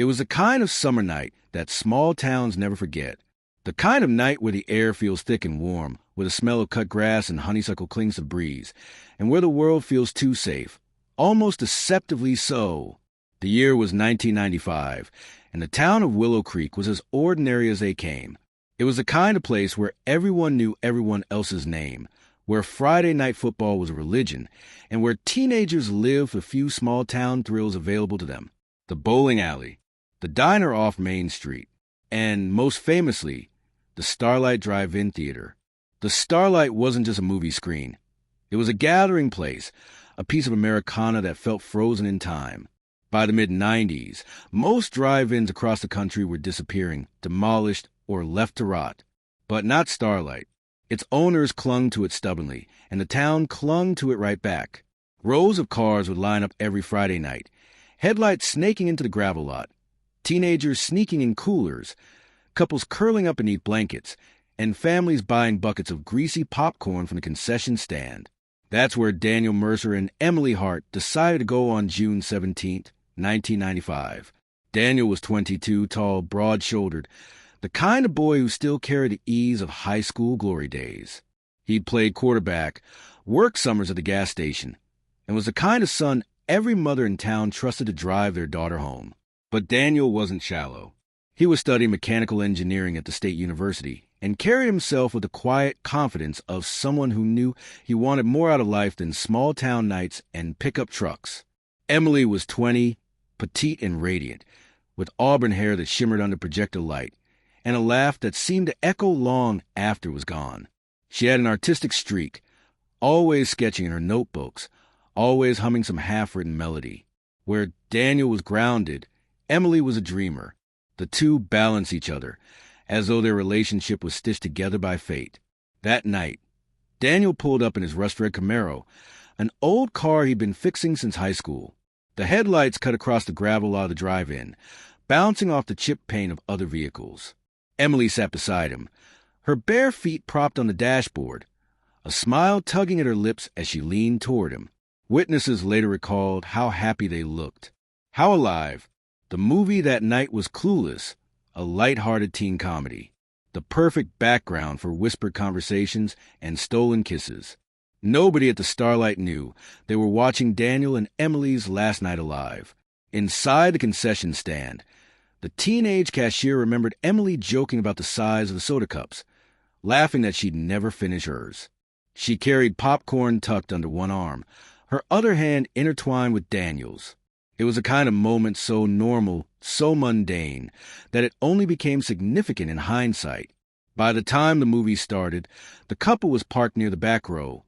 It was the kind of summer night that small towns never forget. The kind of night where the air feels thick and warm, where the smell of cut grass and honeysuckle clings to the breeze, and where the world feels too safe, almost deceptively so. The year was 1995, and the town of Willow Creek was as ordinary as they came. It was the kind of place where everyone knew everyone else's name, where Friday night football was a religion, and where teenagers lived for few small-town thrills available to them. The bowling alley, the diner off Main Street, and, most famously, the Starlight Drive-In Theater. The Starlight wasn't just a movie screen. It was a gathering place, a piece of Americana that felt frozen in time. By the mid-'90s, most drive-ins across the country were disappearing, demolished, or left to rot. But not Starlight. Its owners clung to it stubbornly, and the town clung to it right back. Rows of cars would line up every Friday night, headlights snaking into the gravel lot, teenagers sneaking in coolers, couples curling up beneath blankets, and families buying buckets of greasy popcorn from the concession stand. That's where Daniel Mercer and Emily Hart decided to go on June 17, 1995. Daniel was 22, tall, broad-shouldered, the kind of boy who still carried the ease of high school glory days. He'd played quarterback, worked summers at the gas station, and was the kind of son every mother in town trusted to drive their daughter home. But Daniel wasn't shallow. He was studying mechanical engineering at the State University and carried himself with the quiet confidence of someone who knew he wanted more out of life than small-town nights and pickup trucks. Emily was 20, petite and radiant, with auburn hair that shimmered under projector light, and a laugh that seemed to echo long after it was gone. She had an artistic streak, always sketching in her notebooks, always humming some half-written melody. Where Daniel was grounded, Emily was a dreamer. The two balanced each other, as though their relationship was stitched together by fate. That night, Daniel pulled up in his rust-red Camaro, an old car he'd been fixing since high school. The headlights cut across the gravel lot of the drive-in, bouncing off the chipped paint of other vehicles. Emily sat beside him, her bare feet propped on the dashboard, a smile tugging at her lips as she leaned toward him. Witnesses later recalled how happy they looked, how alive. The movie that night was Clueless, a light-hearted teen comedy, the perfect background for whispered conversations and stolen kisses. Nobody at the Starlight knew they were watching Daniel and Emily's last night alive. Inside the concession stand, the teenage cashier remembered Emily joking about the size of the soda cups, laughing that she'd never finish hers. She carried popcorn tucked under one arm, her other hand intertwined with Daniel's. It was a kind of moment so normal, so mundane, that it only became significant in hindsight. By the time the movie started, the couple was parked near the back row,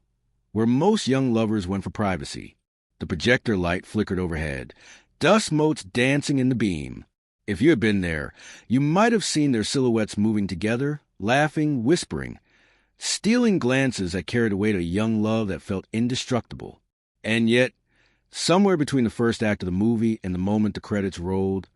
where most young lovers went for privacy. The projector light flickered overhead, dust motes dancing in the beam. If you had been there, you might have seen their silhouettes moving together, laughing, whispering, stealing glances that carried away to a young love that felt indestructible. And yet, somewhere between the first act of the movie and the moment the credits rolled,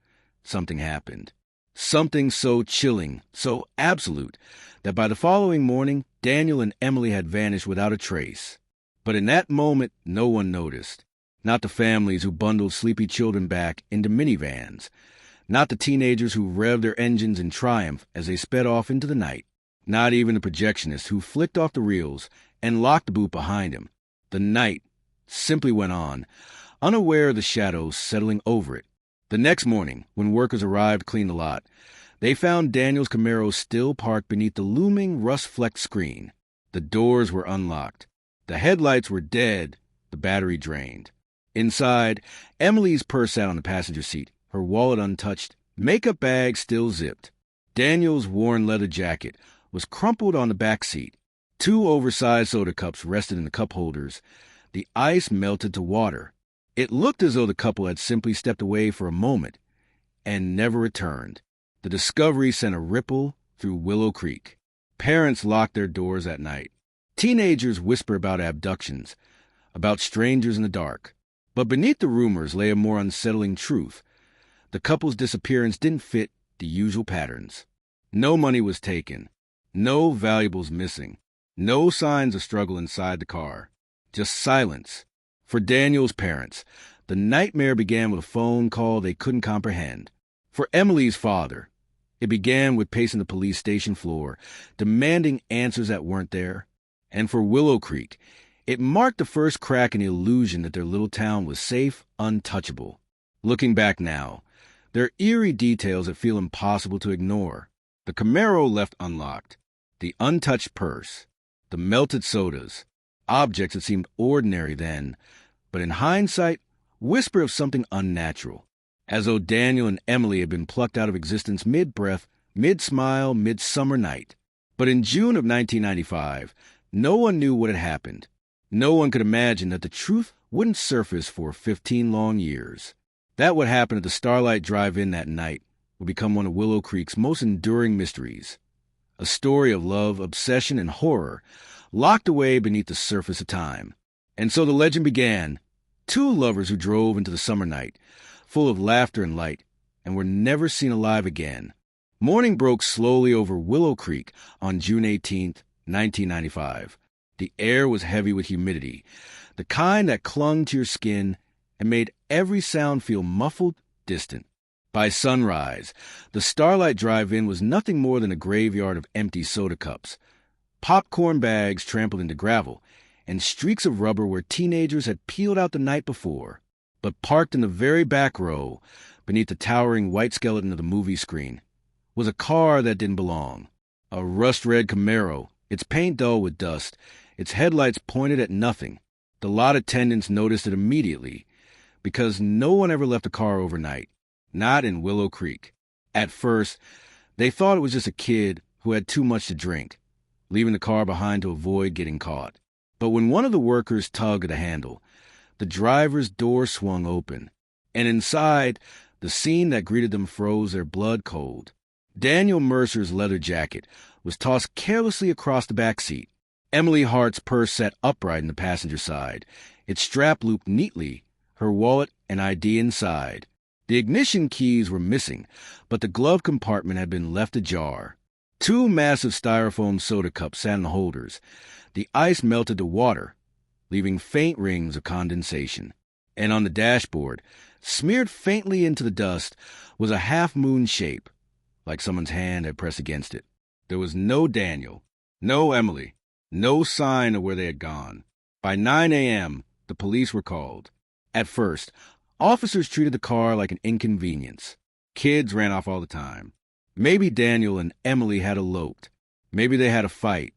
something happened. Something so chilling, so absolute, that by the following morning, Daniel and Emily had vanished without a trace. But in that moment, no one noticed. Not the families who bundled sleepy children back into minivans. Not the teenagers who revved their engines in triumph as they sped off into the night. Not even the projectionist who flicked off the reels and locked the boot behind him. The night simply went on, unaware of the shadows settling over it. The next morning, when workers arrived to clean the lot, they found Daniel's Camaro still parked beneath the looming rust-flecked screen. The doors were unlocked. The headlights were dead, the battery drained. Inside, Emily's purse sat on the passenger seat, her wallet untouched, makeup bag still zipped. Daniel's worn leather jacket was crumpled on the back seat. 2 oversized soda cups rested in the cup holders. The ice melted to water. It looked as though the couple had simply stepped away for a moment and never returned. The discovery sent a ripple through Willow Creek. Parents locked their doors at night. Teenagers whisper about abductions, about strangers in the dark. But beneath the rumors lay a more unsettling truth. The couple's disappearance didn't fit the usual patterns. No money was taken. No valuables missing. No signs of struggle inside the car. Just silence. For Daniel's parents, the nightmare began with a phone call they couldn't comprehend. For Emily's father, it began with pacing the police station floor, demanding answers that weren't there. And for Willow Creek, it marked the first crack in the illusion that their little town was safe, untouchable. Looking back now, there are eerie details that feel impossible to ignore. The Camaro left unlocked, the untouched purse, the melted sodas, objects that seemed ordinary then, but in hindsight, whisper of something unnatural, as though Daniel and Emily had been plucked out of existence mid-breath, mid-smile, mid-summer night. But in June of 1995, no one knew what had happened. No one could imagine that the truth wouldn't surface for 15 long years. That what happened at the Starlight Drive-In that night would become one of Willow Creek's most enduring mysteries. A story of love, obsession, and horror, locked away beneath the surface of time. And so the legend began. Two lovers who drove into the summer night, full of laughter and light, and were never seen alive again. Morning broke slowly over Willow Creek on June 18, 1995. The air was heavy with humidity, the kind that clung to your skin and made every sound feel muffled, distant. By sunrise, the Starlight Drive-In was nothing more than a graveyard of empty soda cups, popcorn bags trampled into gravel, and streaks of rubber where teenagers had peeled out the night before. But parked in the very back row, beneath the towering white skeleton of the movie screen, was a car that didn't belong. A rust-red Camaro, its paint dull with dust, its headlights pointed at nothing. The lot attendants noticed it immediately, because no one ever left a car overnight, not in Willow Creek. At first, they thought it was just a kid who had too much to drink, leaving the car behind to avoid getting caught. But when one of the workers tugged at the handle, the driver's door swung open, and inside, the scene that greeted them froze their blood cold. Daniel Mercer's leather jacket was tossed carelessly across the back seat. Emily Hart's purse sat upright in the passenger side, its strap looped neatly, her wallet and ID inside. The ignition keys were missing, but the glove compartment had been left ajar. Two massive styrofoam soda cups sat in the holders. The ice melted to water, leaving faint rings of condensation. And on the dashboard, smeared faintly into the dust, was a half-moon shape, like someone's hand had pressed against it. There was no Daniel, no Emily, no sign of where they had gone. By 9 a.m., the police were called. At first, officers treated the car like an inconvenience. Kids ran off all the time. Maybe Daniel and Emily had eloped. Maybe they had a fight.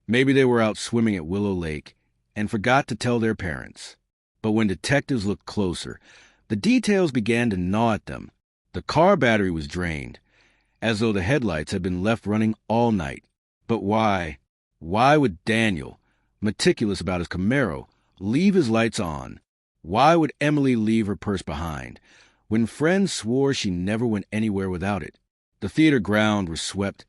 Maybe they were out swimming at Willow Lake and forgot to tell their parents. But when detectives looked closer, the details began to gnaw at them. The car battery was drained, as though the headlights had been left running all night. But why? Why would Daniel, meticulous about his Camaro, leave his lights on? Why would Emily leave her purse behind, when friends swore she never went anywhere without it? The theater ground was swept,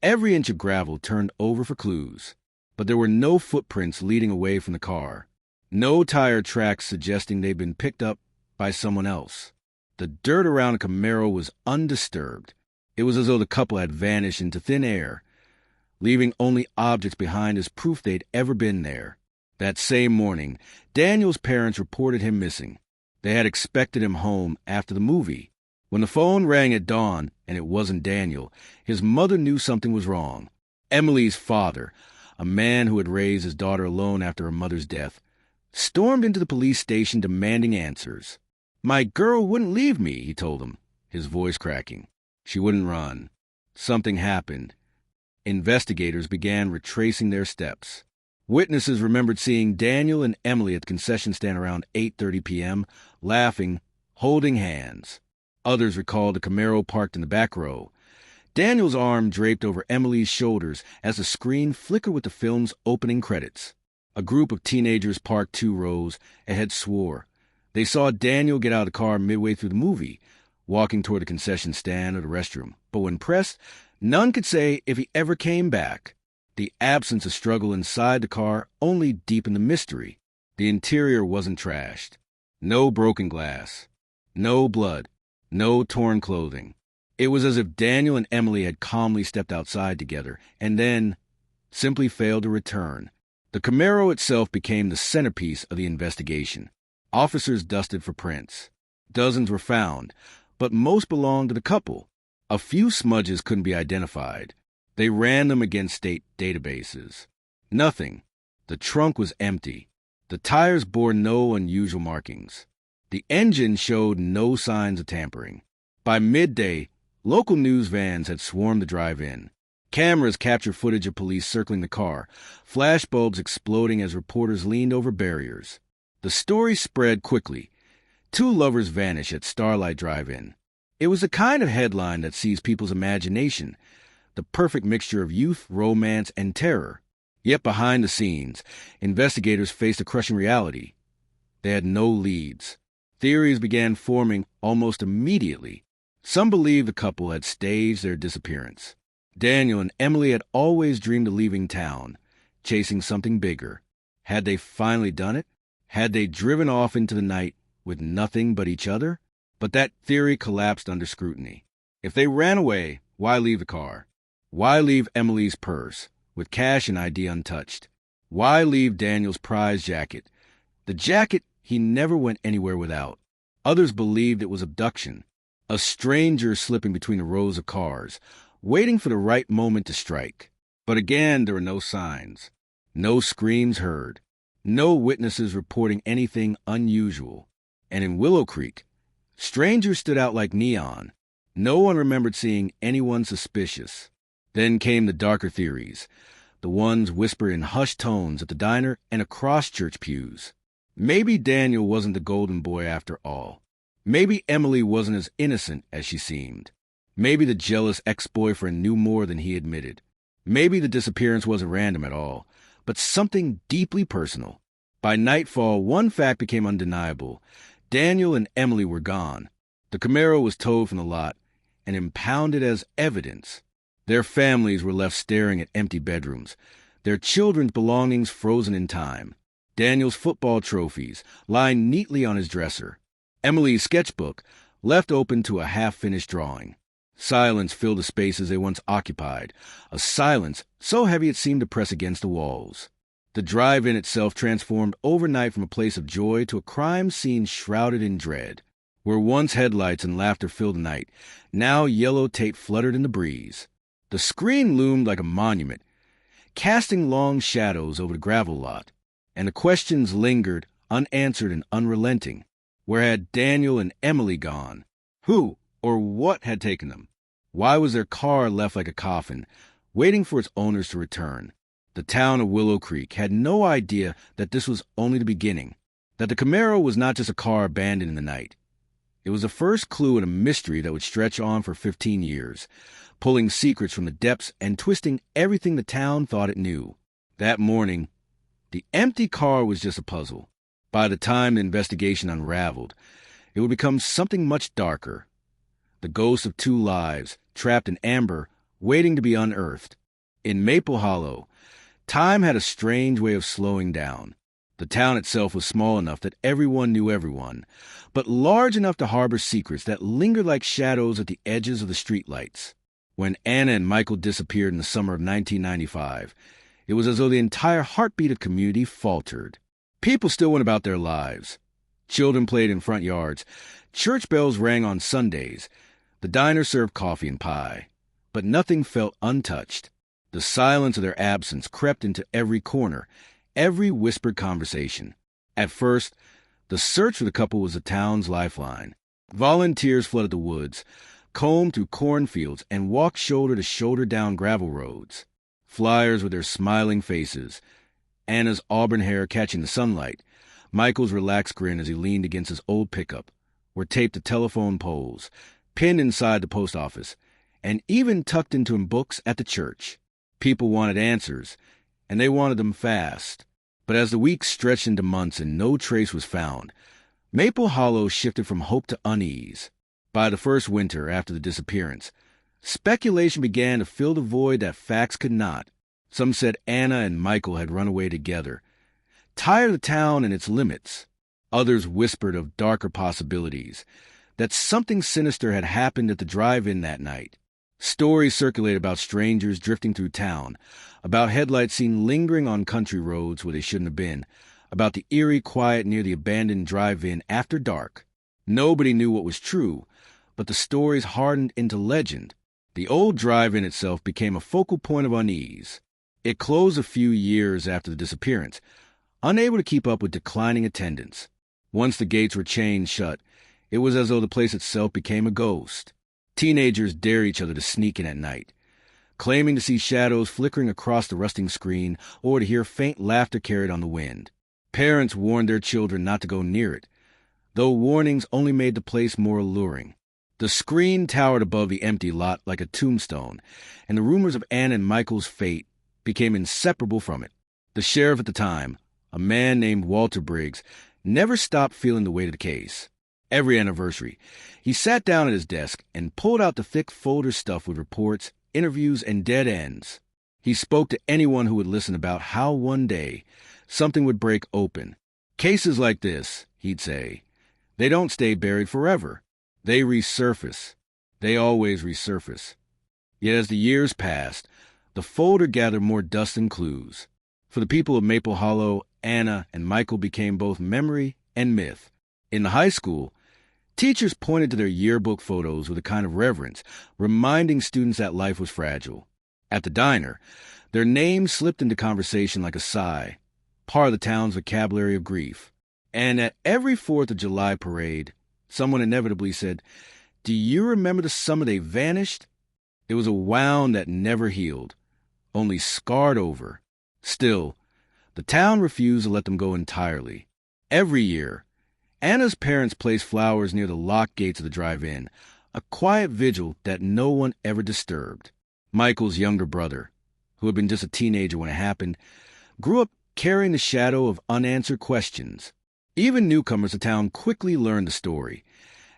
every inch of gravel turned over for clues. But there were no footprints leading away from the car, no tire tracks suggesting they'd been picked up by someone else. The dirt around the Camaro was undisturbed. It was as though the couple had vanished into thin air, leaving only objects behind as proof they'd ever been there. That same morning, Daniel's parents reported him missing. They had expected him home after the movie. When the phone rang at dawn and it wasn't Daniel, his mother knew something was wrong. Emily's father, a man who had raised his daughter alone after her mother's death, stormed into the police station demanding answers. "My girl wouldn't leave me," he told them, his voice cracking. She wouldn't run. Something happened. Investigators began retracing their steps. Witnesses remembered seeing Daniel and Emily at the concession stand around 8:30 p.m., laughing, holding hands. Others recalled the Camaro parked in the back row. Daniel's arm draped over Emily's shoulders as the screen flickered with the film's opening credits. A group of teenagers parked 2 rows ahead swore. They saw Daniel get out of the car midway through the movie, walking toward the concession stand or the restroom. But when pressed, none could say if he ever came back. The absence of struggle inside the car only deepened the mystery. The interior wasn't trashed. No broken glass. No blood. No torn clothing. It was as if Daniel and Emily had calmly stepped outside together and then simply failed to return. The Camaro itself became the centerpiece of the investigation. Officers dusted for prints. Dozens were found, but most belonged to the couple. A few smudges couldn't be identified. They ran them against state databases. Nothing. The trunk was empty. The tires bore no unusual markings. The engine showed no signs of tampering. By midday, local news vans had swarmed the drive-in. Cameras captured footage of police circling the car, flashbulbs exploding as reporters leaned over barriers. The story spread quickly. 2 lovers vanish at Starlight Drive-In. It was the kind of headline that seized people's imagination, the perfect mixture of youth, romance, and terror. Yet behind the scenes, investigators faced a crushing reality. They had no leads. Theories began forming almost immediately. Some believed the couple had staged their disappearance. Daniel and Emily had always dreamed of leaving town, chasing something bigger. Had they finally done it? Had they driven off into the night with nothing but each other? But that theory collapsed under scrutiny. If they ran away, why leave the car? Why leave Emily's purse, with cash and ID untouched? Why leave Daniel's prized jacket? The jacket he never went anywhere without. Others believed it was abduction, a stranger slipping between the rows of cars, waiting for the right moment to strike. But again, there were no signs, no screams heard, no witnesses reporting anything unusual. And in Willow Creek, strangers stood out like neon. No one remembered seeing anyone suspicious. Then came the darker theories, the ones whispered in hushed tones at the diner and across church pews. Maybe Daniel wasn't the golden boy after all. Maybe Emily wasn't as innocent as she seemed. Maybe the jealous ex-boyfriend knew more than he admitted. Maybe the disappearance wasn't random at all, but something deeply personal. By nightfall, one fact became undeniable. Daniel and Emily were gone. The Camaro was towed from the lot and impounded as evidence. Their families were left staring at empty bedrooms, their children's belongings frozen in time. Daniel's football trophies lying neatly on his dresser. Emily's sketchbook left open to a half-finished drawing. Silence filled the spaces they once occupied, a silence so heavy it seemed to press against the walls. The drive-in itself transformed overnight from a place of joy to a crime scene shrouded in dread. Where once headlights and laughter filled the night, now yellow tape fluttered in the breeze. The screen loomed like a monument, casting long shadows over the gravel lot, and the questions lingered, unanswered and unrelenting. Where had Daniel and Emily gone? Who or what had taken them? Why was their car left like a coffin, waiting for its owners to return? The town of Willow Creek had no idea that this was only the beginning, that the Camaro was not just a car abandoned in the night. It was the first clue in a mystery that would stretch on for 15 years, pulling secrets from the depths and twisting everything the town thought it knew. That morning, the empty car was just a puzzle. By the time the investigation unraveled, it would become something much darker. The ghost of 2 lives, trapped in amber, waiting to be unearthed. In Maple Hollow, time had a strange way of slowing down. The town itself was small enough that everyone knew everyone, but large enough to harbor secrets that lingered like shadows at the edges of the streetlights. When Anna and Michael disappeared in the summer of 1995, it was as though the entire heartbeat of the community faltered. People still went about their lives. Children played in front yards. Church bells rang on Sundays. The diner served coffee and pie. But nothing felt untouched. The silence of their absence crept into every corner, every whispered conversation. At first, the search for the couple was the town's lifeline. Volunteers flooded the woods, combed through cornfields, and walked shoulder to shoulder down gravel roads. Flyers with their smiling faces, Anna's auburn hair catching the sunlight, Michael's relaxed grin as he leaned against his old pickup, were taped to telephone poles, pinned inside the post office, and even tucked into books at the church. People wanted answers, and they wanted them fast. But as the weeks stretched into months and no trace was found, Maple Hollow shifted from hope to unease. By the first winter after the disappearance, speculation began to fill the void that facts could not. Some said Anna and Michael had run away together, tired of the town and its limits. Others whispered of darker possibilities, that something sinister had happened at the drive-in that night. Stories circulated about strangers drifting through town, about headlights seen lingering on country roads where they shouldn't have been, about the eerie quiet near the abandoned drive-in after dark. Nobody knew what was true, but the stories hardened into legend. The old drive-in itself became a focal point of unease. It closed a few years after the disappearance, unable to keep up with declining attendance. Once the gates were chained shut, it was as though the place itself became a ghost. Teenagers dared each other to sneak in at night, claiming to see shadows flickering across the rusting screen or to hear faint laughter carried on the wind. Parents warned their children not to go near it, though warnings only made the place more alluring. The screen towered above the empty lot like a tombstone, and the rumors of Anne and Michael's fate became inseparable from it. The sheriff at the time, a man named Walter Briggs, never stopped feeling the weight of the case. Every anniversary, he sat down at his desk and pulled out the thick folder stuffed with reports, interviews, and dead ends. He spoke to anyone who would listen about how one day something would break open. Cases like this, he'd say, they don't stay buried forever. They resurface. They always resurface. Yet as the years passed, the folder gathered more dust than clues. For the people of Maple Hollow, Anna and Michael became both memory and myth. In the high school, teachers pointed to their yearbook photos with a kind of reverence, reminding students that life was fragile. At the diner, their names slipped into conversation like a sigh, part of the town's vocabulary of grief. And at every 4th of July parade, someone inevitably said, "Do you remember the summer they vanished?" It was a wound that never healed, only scarred over. Still, the town refused to let them go entirely. Every year, Anna's parents placed flowers near the locked gates of the drive-in, a quiet vigil that no one ever disturbed. Michael's younger brother, who had been just a teenager when it happened, grew up carrying the shadow of unanswered questions. Even newcomers to town quickly learned the story,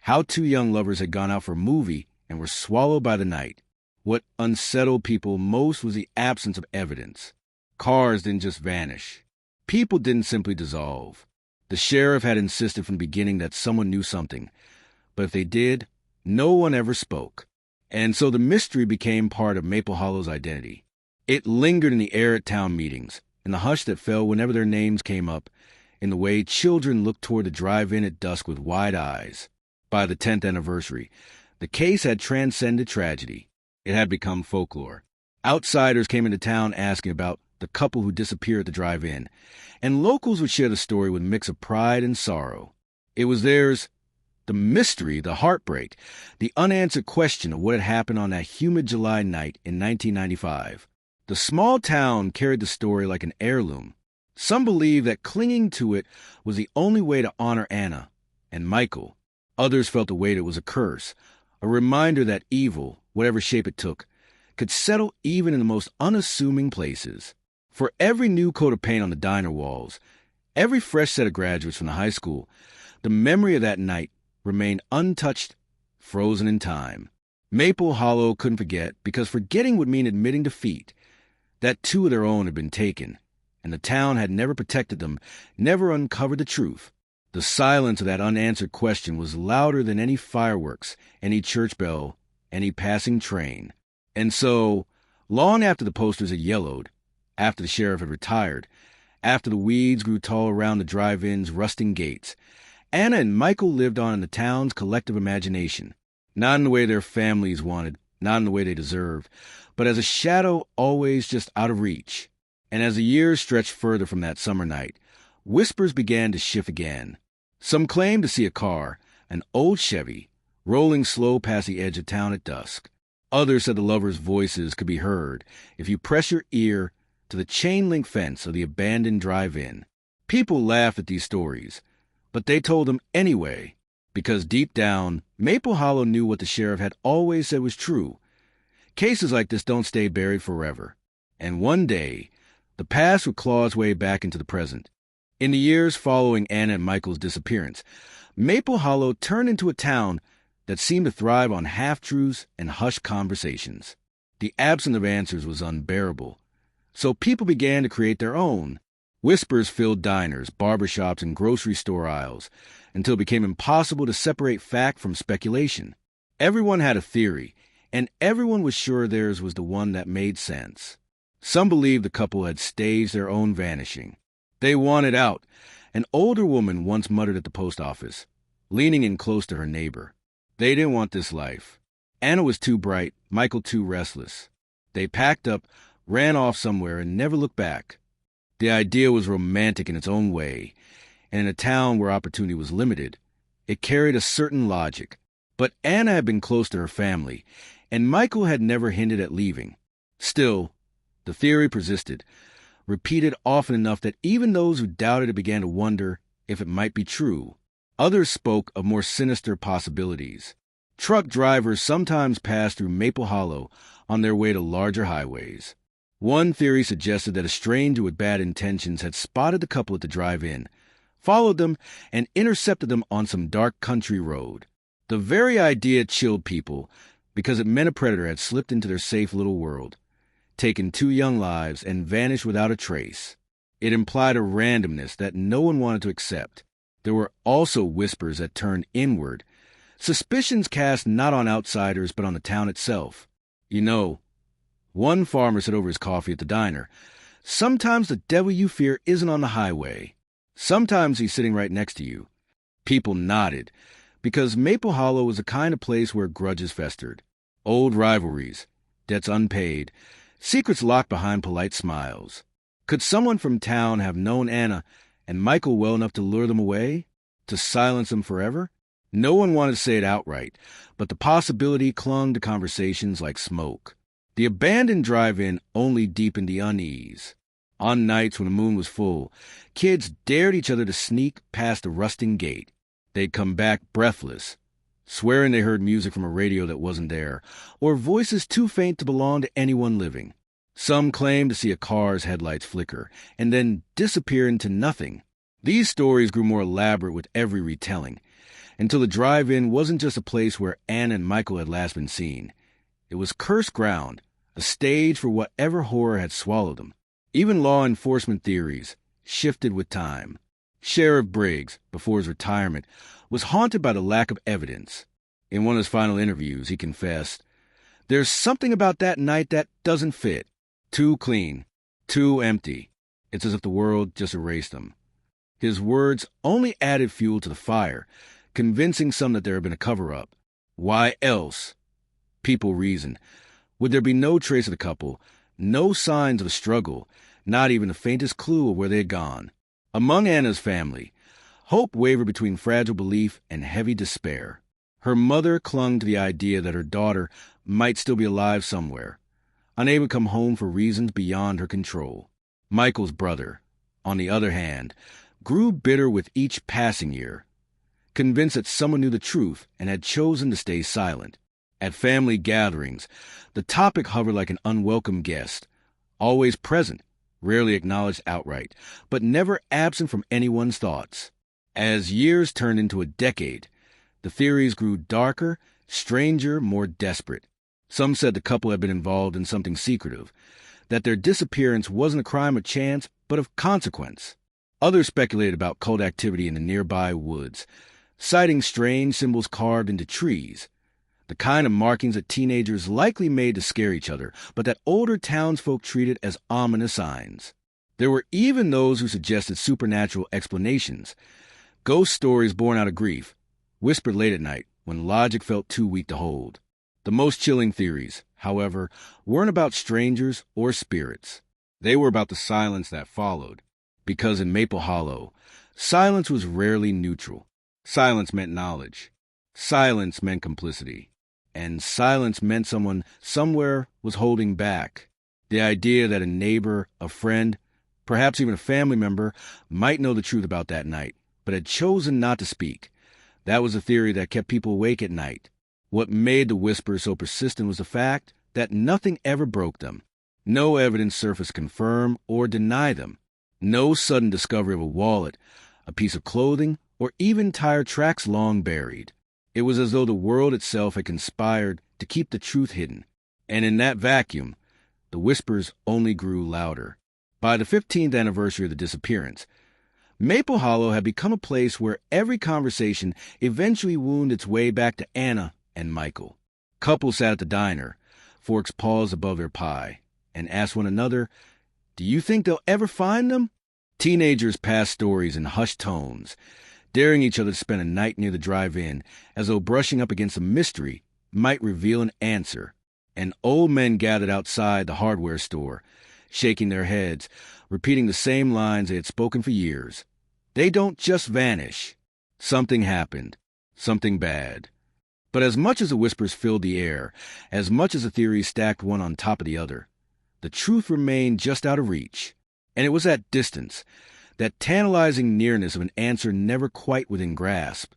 how two young lovers had gone out for a movie and were swallowed by the night. What unsettled people most was the absence of evidence. Cars didn't just vanish. People didn't simply dissolve. The sheriff had insisted from the beginning that someone knew something, but if they did, no one ever spoke. And so the mystery became part of Maple Hollow's identity. It lingered in the air at town meetings, in the hush that fell whenever their names came up, in the way children looked toward the drive-in at dusk with wide eyes. By the 10th anniversary, the case had transcended tragedy. It had become folklore. Outsiders came into town asking about the couple who disappeared at the drive-in, and locals would share the story with a mix of pride and sorrow. It was theirs, the mystery, the heartbreak, the unanswered question of what had happened on that humid July night in 1995. The small town carried the story like an heirloom. Some believed that clinging to it was the only way to honor Anna and Michael. Others felt the weight it was a curse, a reminder that evil, whatever shape it took, could settle even in the most unassuming places. For every new coat of paint on the diner walls, every fresh set of graduates from the high school, the memory of that night remained untouched, frozen in time. Maple Hollow couldn't forget, because forgetting would mean admitting defeat, that two of their own had been taken, and the town had never protected them, never uncovered the truth. The silence of that unanswered question was louder than any fireworks, any church bell, any passing train. And so, long after the posters had yellowed, after the sheriff had retired, after the weeds grew tall around the drive-in's rusting gates, Anna and Michael lived on in the town's collective imagination, not in the way their families wanted, not in the way they deserved, but as a shadow always just out of reach. And as the years stretched further from that summer night, whispers began to shift again. Some claimed to see a car, an old Chevy, rolling slow past the edge of town at dusk. Others said the lovers' voices could be heard if you press your ear to the chain-link fence of the abandoned drive-in. People laughed at these stories, but they told them anyway, because deep down, Maple Hollow knew what the sheriff had always said was true. Cases like this don't stay buried forever. And one day, the past would claw its way back into the present. In the years following Anna and Michael's disappearance, Maple Hollow turned into a town that seemed to thrive on half-truths and hushed conversations. The absence of answers was unbearable, so people began to create their own. Whispers filled diners, barbershops, and grocery store aisles until it became impossible to separate fact from speculation. Everyone had a theory, and everyone was sure theirs was the one that made sense. Some believed the couple had staged their own vanishing. They wanted out, an older woman once muttered at the post office, leaning in close to her neighbor. They didn't want this life. Anna was too bright, Michael too restless. They packed up, ran off somewhere, and never looked back. The idea was romantic in its own way, and in a town where opportunity was limited, it carried a certain logic. But Anna had been close to her family, and Michael had never hinted at leaving. Still, the theory persisted, repeated often enough that even those who doubted it began to wonder if it might be true. Others spoke of more sinister possibilities. Truck drivers sometimes passed through Maple Hollow on their way to larger highways. One theory suggested that a stranger with bad intentions had spotted the couple at the drive-in, followed them, and intercepted them on some dark country road. The very idea chilled people because it meant a predator had slipped into their safe little world, taken 2 young lives, and vanished without a trace. It implied a randomness that no one wanted to accept. There were also whispers that turned inward, suspicions cast not on outsiders but on the town itself. You know, one farmer said over his coffee at the diner, "Sometimes the devil you fear isn't on the highway. Sometimes he's sitting right next to you." People nodded, because Maple Hollow was the kind of place where grudges festered. Old rivalries, debts unpaid, secrets locked behind polite smiles. Could someone from town have known Anna and Michael well enough to lure them away? To silence them forever? No one wanted to say it outright, but the possibility clung to conversations like smoke. The abandoned drive-in only deepened the unease. On nights when the moon was full, kids dared each other to sneak past the rusting gate. They'd come back breathless, swearing they heard music from a radio that wasn't there, or voices too faint to belong to anyone living. Some claimed to see a car's headlights flicker and then disappear into nothing. These stories grew more elaborate with every retelling, until the drive-in wasn't just a place where Anna and Michael had last been seen. It was cursed ground, a stage for whatever horror had swallowed them. Even law enforcement theories shifted with time. Sheriff Briggs, before his retirement, was haunted by the lack of evidence. In one of his final interviews, he confessed, "There's something about that night that doesn't fit. Too clean, too empty. It's as if the world just erased them." His words only added fuel to the fire, convincing some that there had been a cover-up. Why else? People reasoned. Would there be no trace of the couple, no signs of a struggle, not even the faintest clue of where they had gone? Among Anna's family, hope wavered between fragile belief and heavy despair. Her mother clung to the idea that her daughter might still be alive somewhere, unable to come home for reasons beyond her control. Michael's brother, on the other hand, grew bitter with each passing year, convinced that someone knew the truth and had chosen to stay silent. At family gatherings, the topic hovered like an unwelcome guest, always present, rarely acknowledged outright, but never absent from anyone's thoughts. As years turned into a decade, the theories grew darker, stranger, more desperate. Some said the couple had been involved in something secretive, that their disappearance wasn't a crime of chance, but of consequence. Others speculated about cult activity in the nearby woods, citing strange symbols carved into trees, the kind of markings that teenagers likely made to scare each other, but that older townsfolk treated as ominous signs. There were even those who suggested supernatural explanations, ghost stories born out of grief, whispered late at night when logic felt too weak to hold. The most chilling theories, however, weren't about strangers or spirits. They were about the silence that followed, because in Maple Hollow, silence was rarely neutral. Silence meant knowledge. Silence meant complicity. And silence meant someone somewhere was holding back. The idea that a neighbor, a friend, perhaps even a family member might know the truth about that night, but had chosen not to speak. That was a theory that kept people awake at night. What made the whispers so persistent was the fact that nothing ever broke them. No evidence surfaced to confirm or deny them. No sudden discovery of a wallet, a piece of clothing, or even tire tracks long buried. It was as though the world itself had conspired to keep the truth hidden. And in that vacuum, the whispers only grew louder. By the 15th anniversary of the disappearance, Maple Hollow had become a place where every conversation eventually wound its way back to Anna and Michael. Couples sat at the diner, forks paused above their pie, and asked one another, "Do you think they'll ever find them?" Teenagers passed stories in hushed tones. daring each other to spend a night near the drive-in, as though brushing up against a mystery might reveal an answer. And old men gathered outside the hardware store, shaking their heads, repeating the same lines they had spoken for years. They don't just vanish. Something happened. Something bad. But as much as the whispers filled the air, as much as the theories stacked one on top of the other, the truth remained just out of reach. And it was that distance, that tantalizing nearness of an answer never quite within grasp,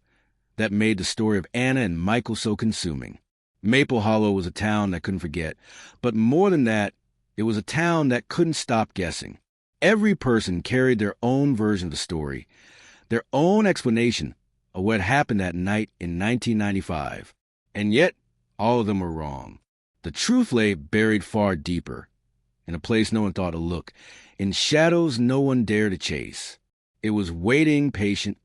that made the story of Anna and Michael so consuming. Maple Hollow was a town that couldn't forget, but more than that, it was a town that couldn't stop guessing. Every person carried their own version of the story, their own explanation of what happened that night in 1995. And yet, all of them were wrong. The truth lay buried far deeper, in a place no one thought to look, in shadows no one dared to chase. It was waiting patient,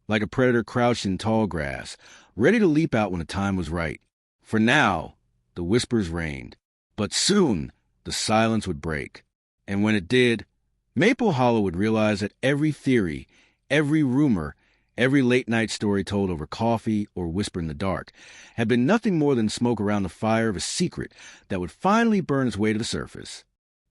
like a predator crouched in tall grass, ready to leap out when the time was right. For now, the whispers reigned. But soon, the silence would break. And when it did, Maple Hollow would realize that every theory, every rumor, every late-night story told over coffee or whisper in the dark had been nothing more than smoke around the fire of a secret that would finally burn its way to the surface.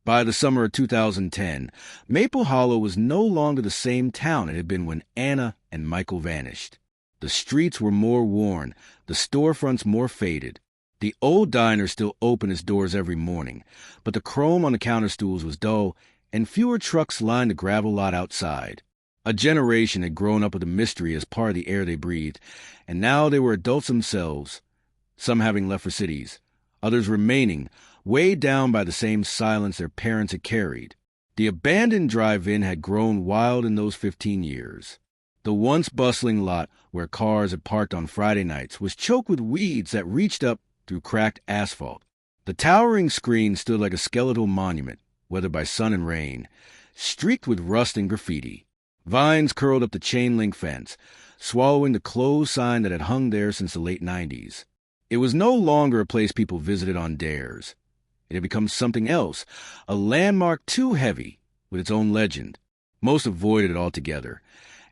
By the summer of 2010, Maple Hollow was no longer the same town it had been when Anna and Michael vanished. The streets were more worn, the storefronts more faded. The old diner still opened its doors every morning, but the chrome on the counter stools was dull, and fewer trucks lined the gravel lot outside. A generation had grown up with the mystery as part of the air they breathed, and now they were adults themselves, some having left for cities, others remaining, weighed down by the same silence their parents had carried. The abandoned drive-in had grown wild in those 15 years. The once bustling lot where cars had parked on Friday nights was choked with weeds that reached up through cracked asphalt. The towering screen stood like a skeletal monument, weathered by sun and rain, streaked with rust and graffiti. Vines curled up the chain-link fence, swallowing the closed sign that had hung there since the late 90s. It was no longer a place people visited on dares. It had become something else, a landmark too heavy, with its own legend. Most avoided it altogether,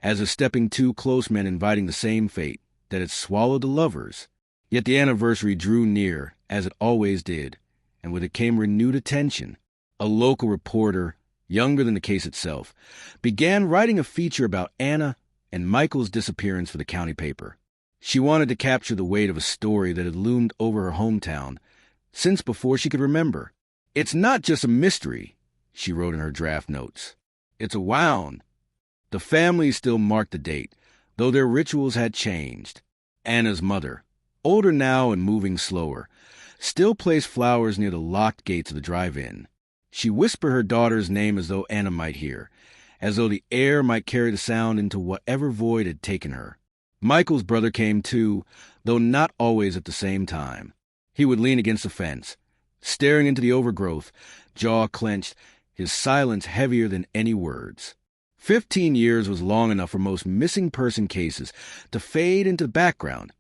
as if stepping too close meant inviting the same fate that had swallowed the lovers. Yet the anniversary drew near, as it always did, and with it came renewed attention. A local reporter, younger than the case itself, began writing a feature about Anna and Michael's disappearance for the county paper. She wanted to capture the weight of a story that had loomed over her hometown since before she could remember. "It's not just a mystery," she wrote in her draft notes. "It's a wound." The family still marked the date, though their rituals had changed. Anna's mother, older now and moving slower, still placed flowers near the locked gates of the drive-in. She whispered her daughter's name as though Anna might hear, as though the air might carry the sound into whatever void had taken her. Michael's brother came too, though not always at the same time. He would lean against the fence, staring into the overgrowth, jaw clenched, his silence heavier than any words. 15 years was long enough for most missing person cases to fade into the background,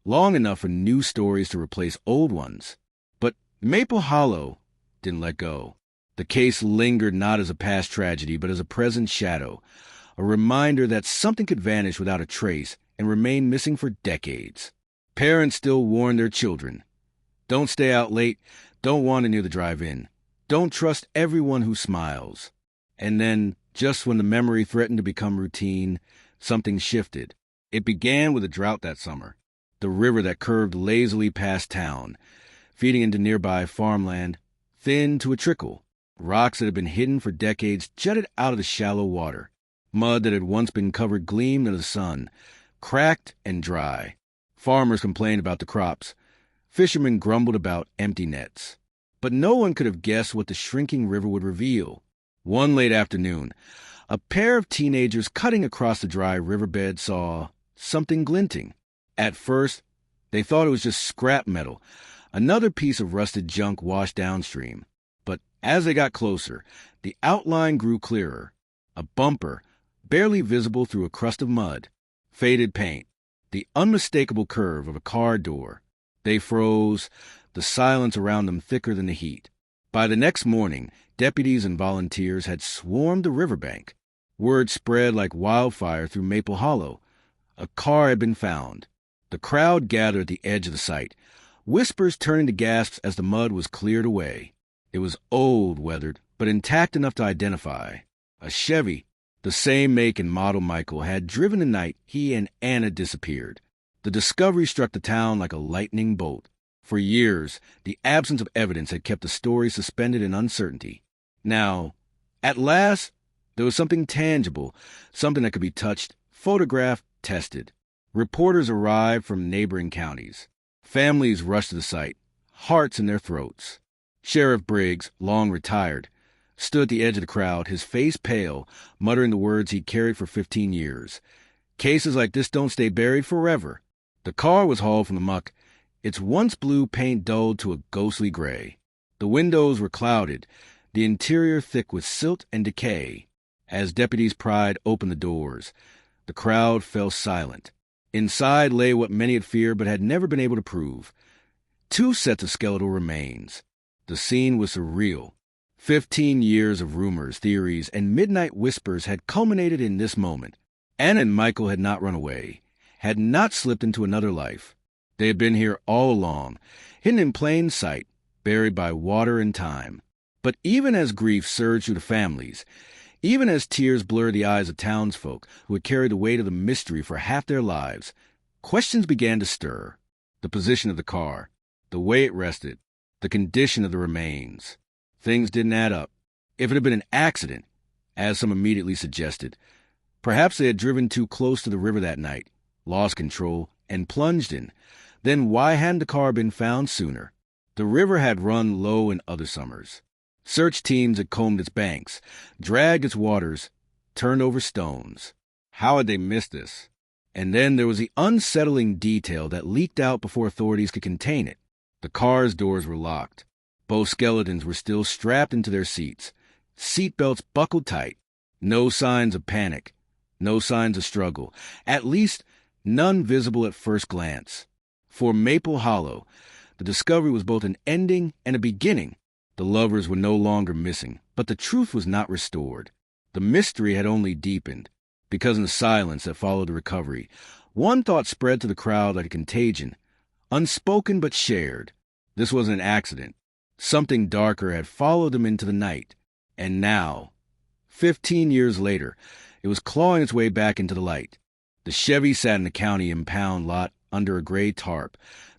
long enough for new stories to replace old ones. But Maple Hollow didn't let go. The case lingered not as a past tragedy, but as a present shadow, a reminder that something could vanish without a trace and remain missing for decades. Parents still warned their children, "Don't stay out late, don't wander near the drive-in, don't trust everyone who smiles." And then, just when the memory threatened to become routine, something shifted. It began with a drought that summer, the river that curved lazily past town, feeding into nearby farmland, thinned to a trickle. Rocks that had been hidden for decades jutted out of the shallow water. Mud that had once been covered gleamed in the sun, cracked and dry. Farmers complained about the crops. Fishermen grumbled about empty nets. But no one could have guessed what the shrinking river would reveal. One late afternoon, a pair of teenagers cutting across the dry riverbed saw something glinting. At first, they thought it was just scrap metal, another piece of rusted junk washed downstream. But as they got closer, the outline grew clearer. A bumper, barely visible through a crust of mud. Faded paint. The unmistakable curve of a car door. They froze, the silence around them thicker than the heat. By the next morning, deputies and volunteers had swarmed the riverbank. Word spread like wildfire through Maple Hollow. A car had been found. The crowd gathered at the edge of the site, whispers turning to gasps as the mud was cleared away. It was old, weathered, but intact enough to identify. A Chevy, the same make and model Michael had driven the night he and Anna disappeared. The discovery struck the town like a lightning bolt. For years, the absence of evidence had kept the story suspended in uncertainty. Now, at last, there was something tangible, something that could be touched, photographed, tested. Reporters arrived from neighboring counties. Families rushed to the site, hearts in their throats. Sheriff Briggs, long retired, stood at the edge of the crowd, his face pale, muttering the words he'd carried for 15 years. Cases like this don't stay buried forever. The car was hauled from the muck, its once blue paint dulled to a ghostly gray. The windows were clouded, the interior thick with silt and decay. As deputies pried open the doors, the crowd fell silent. Inside lay what many had feared but had never been able to prove. 2 sets of skeletal remains. The scene was surreal. 15 years of rumors, theories, and midnight whispers had culminated in this moment. Anna and Michael had not run away, had not slipped into another life. They had been here all along, hidden in plain sight, buried by water and time. But even as grief surged through the families, even as tears blurred the eyes of townsfolk who had carried the weight of the mystery for half their lives, questions began to stir. The position of the car, the way it rested, the condition of the remains. Things didn't add up. If it had been an accident, as some immediately suggested, perhaps they had driven too close to the river that night, lost control, and plunged in. Then why hadn't the car been found sooner? The river had run low in other summers. Search teams had combed its banks, dragged its waters, turned over stones. How had they missed this? And then there was the unsettling detail that leaked out before authorities could contain it. The car's doors were locked. Both skeletons were still strapped into their seats, seatbelts buckled tight. No signs of panic, no signs of struggle, at least none visible at first glance. For Maple Hollow, the discovery was both an ending and a beginning. The lovers were no longer missing, but the truth was not restored. The mystery had only deepened, because in the silence that followed the recovery, one thought spread to the crowd like a contagion, unspoken but shared. This wasn't an accident. Something darker had followed them into the night. And now, 15 years later, it was clawing its way back into the light. The Chevy sat in the county impound lot under a gray tarp,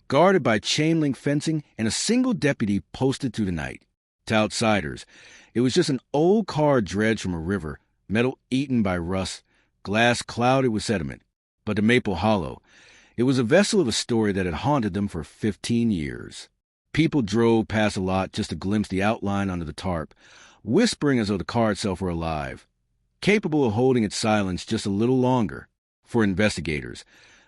guarded by chain-link fencing and a single deputy posted through the night. To outsiders, it was just an old car dredged from a river, metal eaten by rust, glass clouded with sediment. But to Maple Hollow, it was a vessel of a story that had haunted them for 15 years. People drove past the lot just to glimpse the outline under the tarp, whispering as though the car itself were alive, capable of holding its silence just a little longer. For investigators,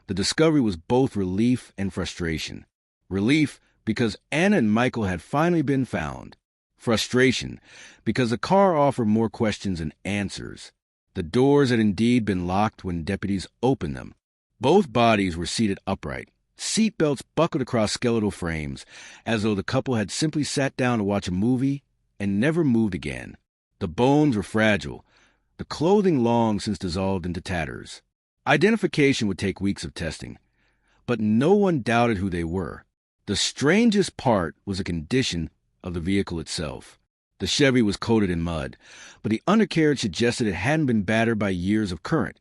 the discovery was both relief and frustration. Relief because Anna and Michael had finally been found. Frustration because the car offered more questions than answers. The doors had indeed been locked when deputies opened them. Both bodies were seated upright, seatbelts buckled across skeletal frames, as though the couple had simply sat down to watch a movie and never moved again. The bones were fragile, the clothing long since dissolved into tatters. Identification would take weeks of testing, but no one doubted who they were. The strangest part was the condition of the vehicle itself. The Chevy was coated in mud, but the undercarriage suggested it hadn't been battered by years of current,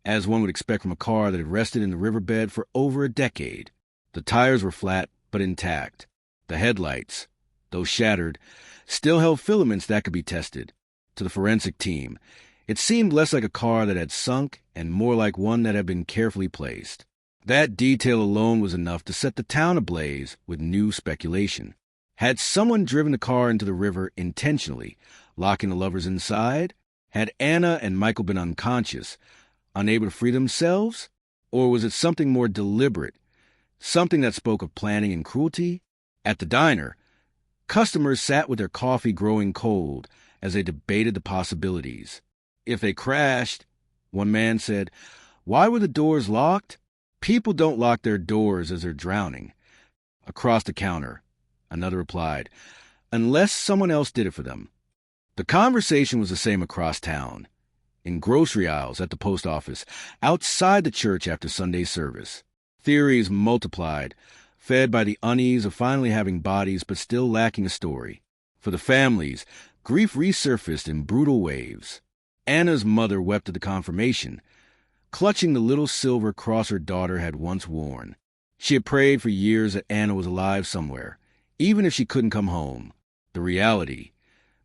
as one would expect from a car that had rested in the riverbed for over a decade. The tires were flat but intact. The headlights, though shattered, still held filaments that could be tested. To the forensic team, it seemed less like a car that had sunk and more like one that had been carefully placed. That detail alone was enough to set the town ablaze with new speculation. Had someone driven the car into the river intentionally, locking the lovers inside? Had Anna and Michael been unconscious, unable to free themselves? Or was it something more deliberate, something that spoke of planning and cruelty? At the diner, customers sat with their coffee growing cold as they debated the possibilities. If they crashed, one man said, why were the doors locked? People don't lock their doors as they're drowning. Across the counter, another replied, unless someone else did it for them. The conversation was the same across town. in grocery aisles at the post office, outside the church after Sunday service. Theories multiplied, fed by the unease of finally having bodies but still lacking a story. For the families, grief resurfaced in brutal waves. Anna's mother wept at the confirmation, clutching the little silver cross her daughter had once worn. She had prayed for years that Anna was alive somewhere, even if she couldn't come home. The reality,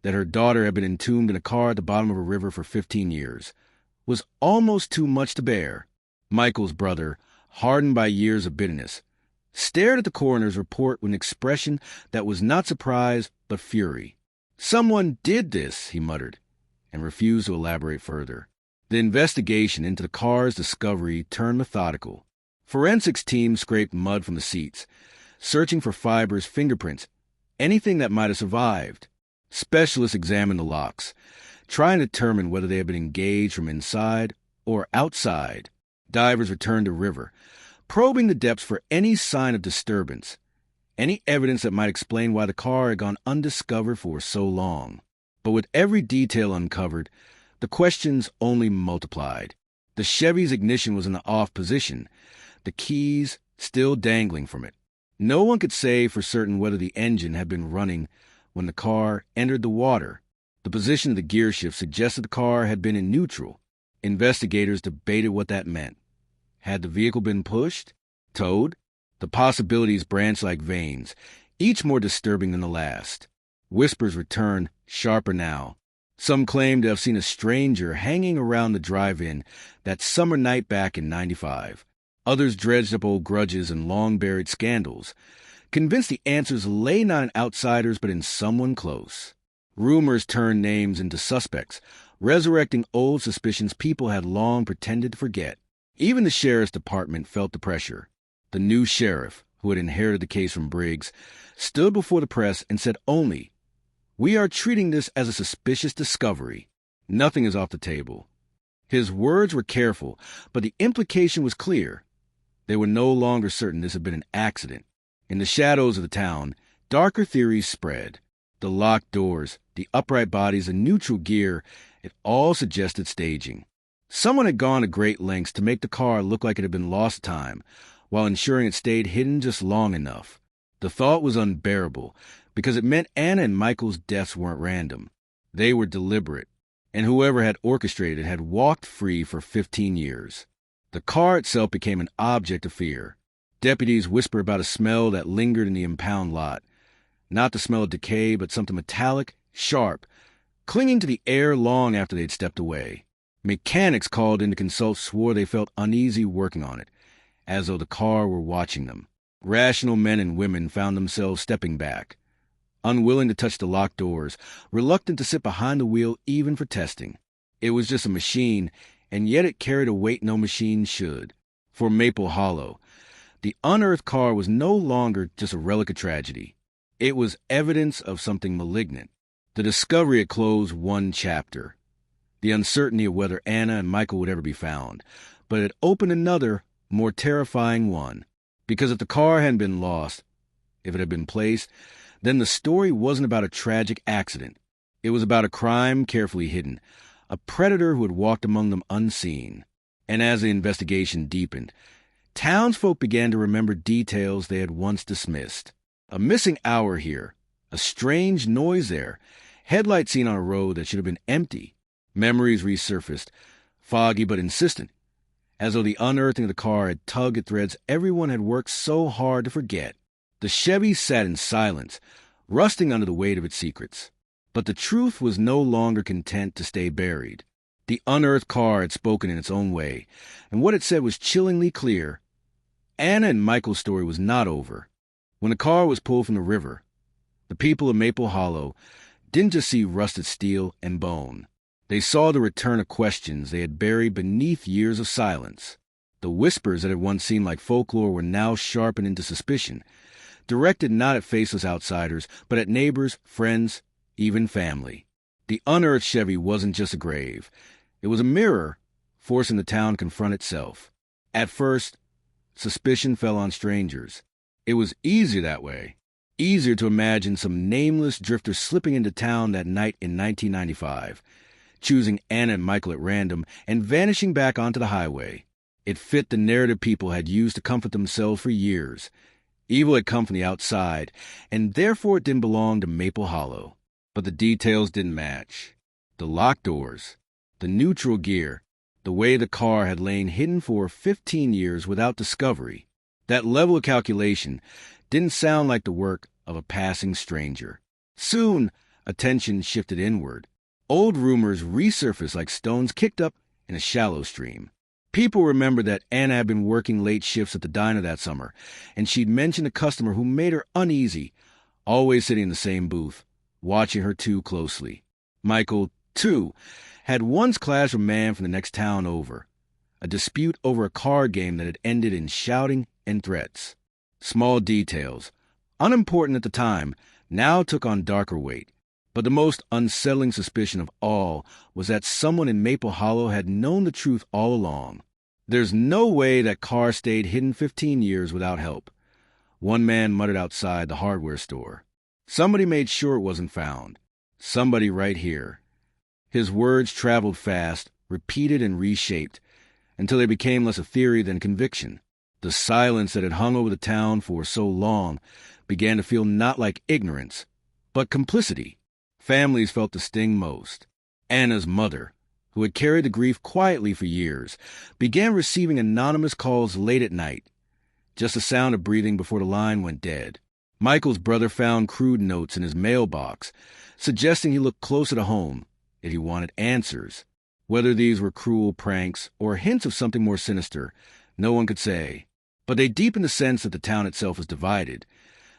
that her daughter had been entombed in a car at the bottom of a river for 15 years, was almost too much to bear. Michael's brother, hardened by years of bitterness, stared at the coroner's report with an expression that was not surprise but fury. "Someone did this," he muttered, and refused to elaborate further. The investigation into the car's discovery turned methodical. Forensics teams scraped mud from the seats, searching for fibers, fingerprints, anything that might have survived. Specialists examined the locks, trying to determine whether they had been engaged from inside or outside. Divers returned to river, probing the depths for any sign of disturbance, any evidence that might explain why the car had gone undiscovered for so long. But with every detail uncovered, the questions only multiplied. The Chevy's ignition was in the off position, the keys still dangling from it. No one could say for certain whether the engine had been running when the car entered the water. The position of the gear shift suggested the car had been in neutral. Investigators debated what that meant. Had the vehicle been pushed? Towed? The possibilities branched like veins, each more disturbing than the last. Whispers returned, sharper now. Some claimed to have seen a stranger hanging around the drive-in that summer night back in '95. Others dredged up old grudges and long-buried scandals, convinced the answers lay not in outsiders but in someone close. Rumors turned names into suspects, resurrecting old suspicions people had long pretended to forget. Even the sheriff's department felt the pressure. The new sheriff, who had inherited the case from Briggs, stood before the press and said only, "We are treating this as a suspicious discovery. Nothing is off the table." His words were careful, but the implication was clear. They were no longer certain this had been an accident. In the shadows of the town, darker theories spread. The locked doors, the upright bodies, the neutral gear, it all suggested staging. Someone had gone to great lengths to make the car look like it had been lost time, while ensuring it stayed hidden just long enough. The thought was unbearable, because it meant Anna and Michael's deaths weren't random. They were deliberate, and whoever had orchestrated it had walked free for 15 years. The car itself became an object of fear. Deputies whispered about a smell that lingered in the impound lot. Not the smell of decay, but something metallic, sharp, clinging to the air long after they'd stepped away. Mechanics called in to consult swore they felt uneasy working on it, as though the car were watching them. Rational men and women found themselves stepping back, unwilling to touch the locked doors, reluctant to sit behind the wheel even for testing. It was just a machine, and yet it carried a weight no machine should. For Maple Hollow, the unearthed car was no longer just a relic of tragedy. It was evidence of something malignant. The discovery had closed one chapter, the uncertainty of whether Anna and Michael would ever be found, but it opened another, more terrifying one. Because if the car hadn't been lost, if it had been placed, then the story wasn't about a tragic accident. It was about a crime carefully hidden, a predator who had walked among them unseen. And as the investigation deepened, townsfolk began to remember details they had once dismissed. A missing hour here, a strange noise there, headlights seen on a road that should have been empty. Memories resurfaced, foggy but insistent, as though the unearthing of the car had tugged at threads everyone had worked so hard to forget. The Chevy sat in silence, rusting under the weight of its secrets. But the truth was no longer content to stay buried. The unearthed car had spoken in its own way, and what it said was chillingly clear. Anna and Michael's story was not over. When the car was pulled from the river, the people of Maple Hollow didn't just see rusted steel and bone. They saw the return of questions they had buried beneath years of silence. The whispers that had once seemed like folklore were now sharpened into suspicion, directed not at faceless outsiders, but at neighbors, friends, even family. The unearthed Chevy wasn't just a grave. It was a mirror, forcing the town to confront itself. At first, suspicion fell on strangers. It was easier that way. Easier to imagine some nameless drifter slipping into town that night in 1995, choosing Anna and Michael at random and vanishing back onto the highway. It fit the narrative people had used to comfort themselves for years. Evil had come from the outside, and therefore it didn't belong to Maple Hollow. But the details didn't match. The locked doors, the neutral gear, the way the car had lain hidden for 15 years without discovery. That level of calculation didn't sound like the work of a passing stranger. Soon, attention shifted inward. Old rumors resurfaced like stones kicked up in a shallow stream. People remembered that Anna had been working late shifts at the diner that summer, and she'd mentioned a customer who made her uneasy, always sitting in the same booth, watching her too closely. Michael, too, had once clashed with a man from the next town over, a dispute over a card game that had ended in shouting and threats. Small details, unimportant at the time, now took on darker weight. But the most unsettling suspicion of all was that someone in Maple Hollow had known the truth all along. There's no way that car stayed hidden 15 years without help. One man muttered outside the hardware store. Somebody made sure it wasn't found. Somebody right here. His words traveled fast, repeated and reshaped, until they became less a theory than conviction. The silence that had hung over the town for so long began to feel not like ignorance, but complicity. Families felt the sting most. Anna's mother, who had carried the grief quietly for years, began receiving anonymous calls late at night, just the sound of breathing before the line went dead. Michael's brother found crude notes in his mailbox, suggesting he look closer to home if he wanted answers. Whether these were cruel pranks or hints of something more sinister, no one could say. But they deepened the sense that the town itself was divided,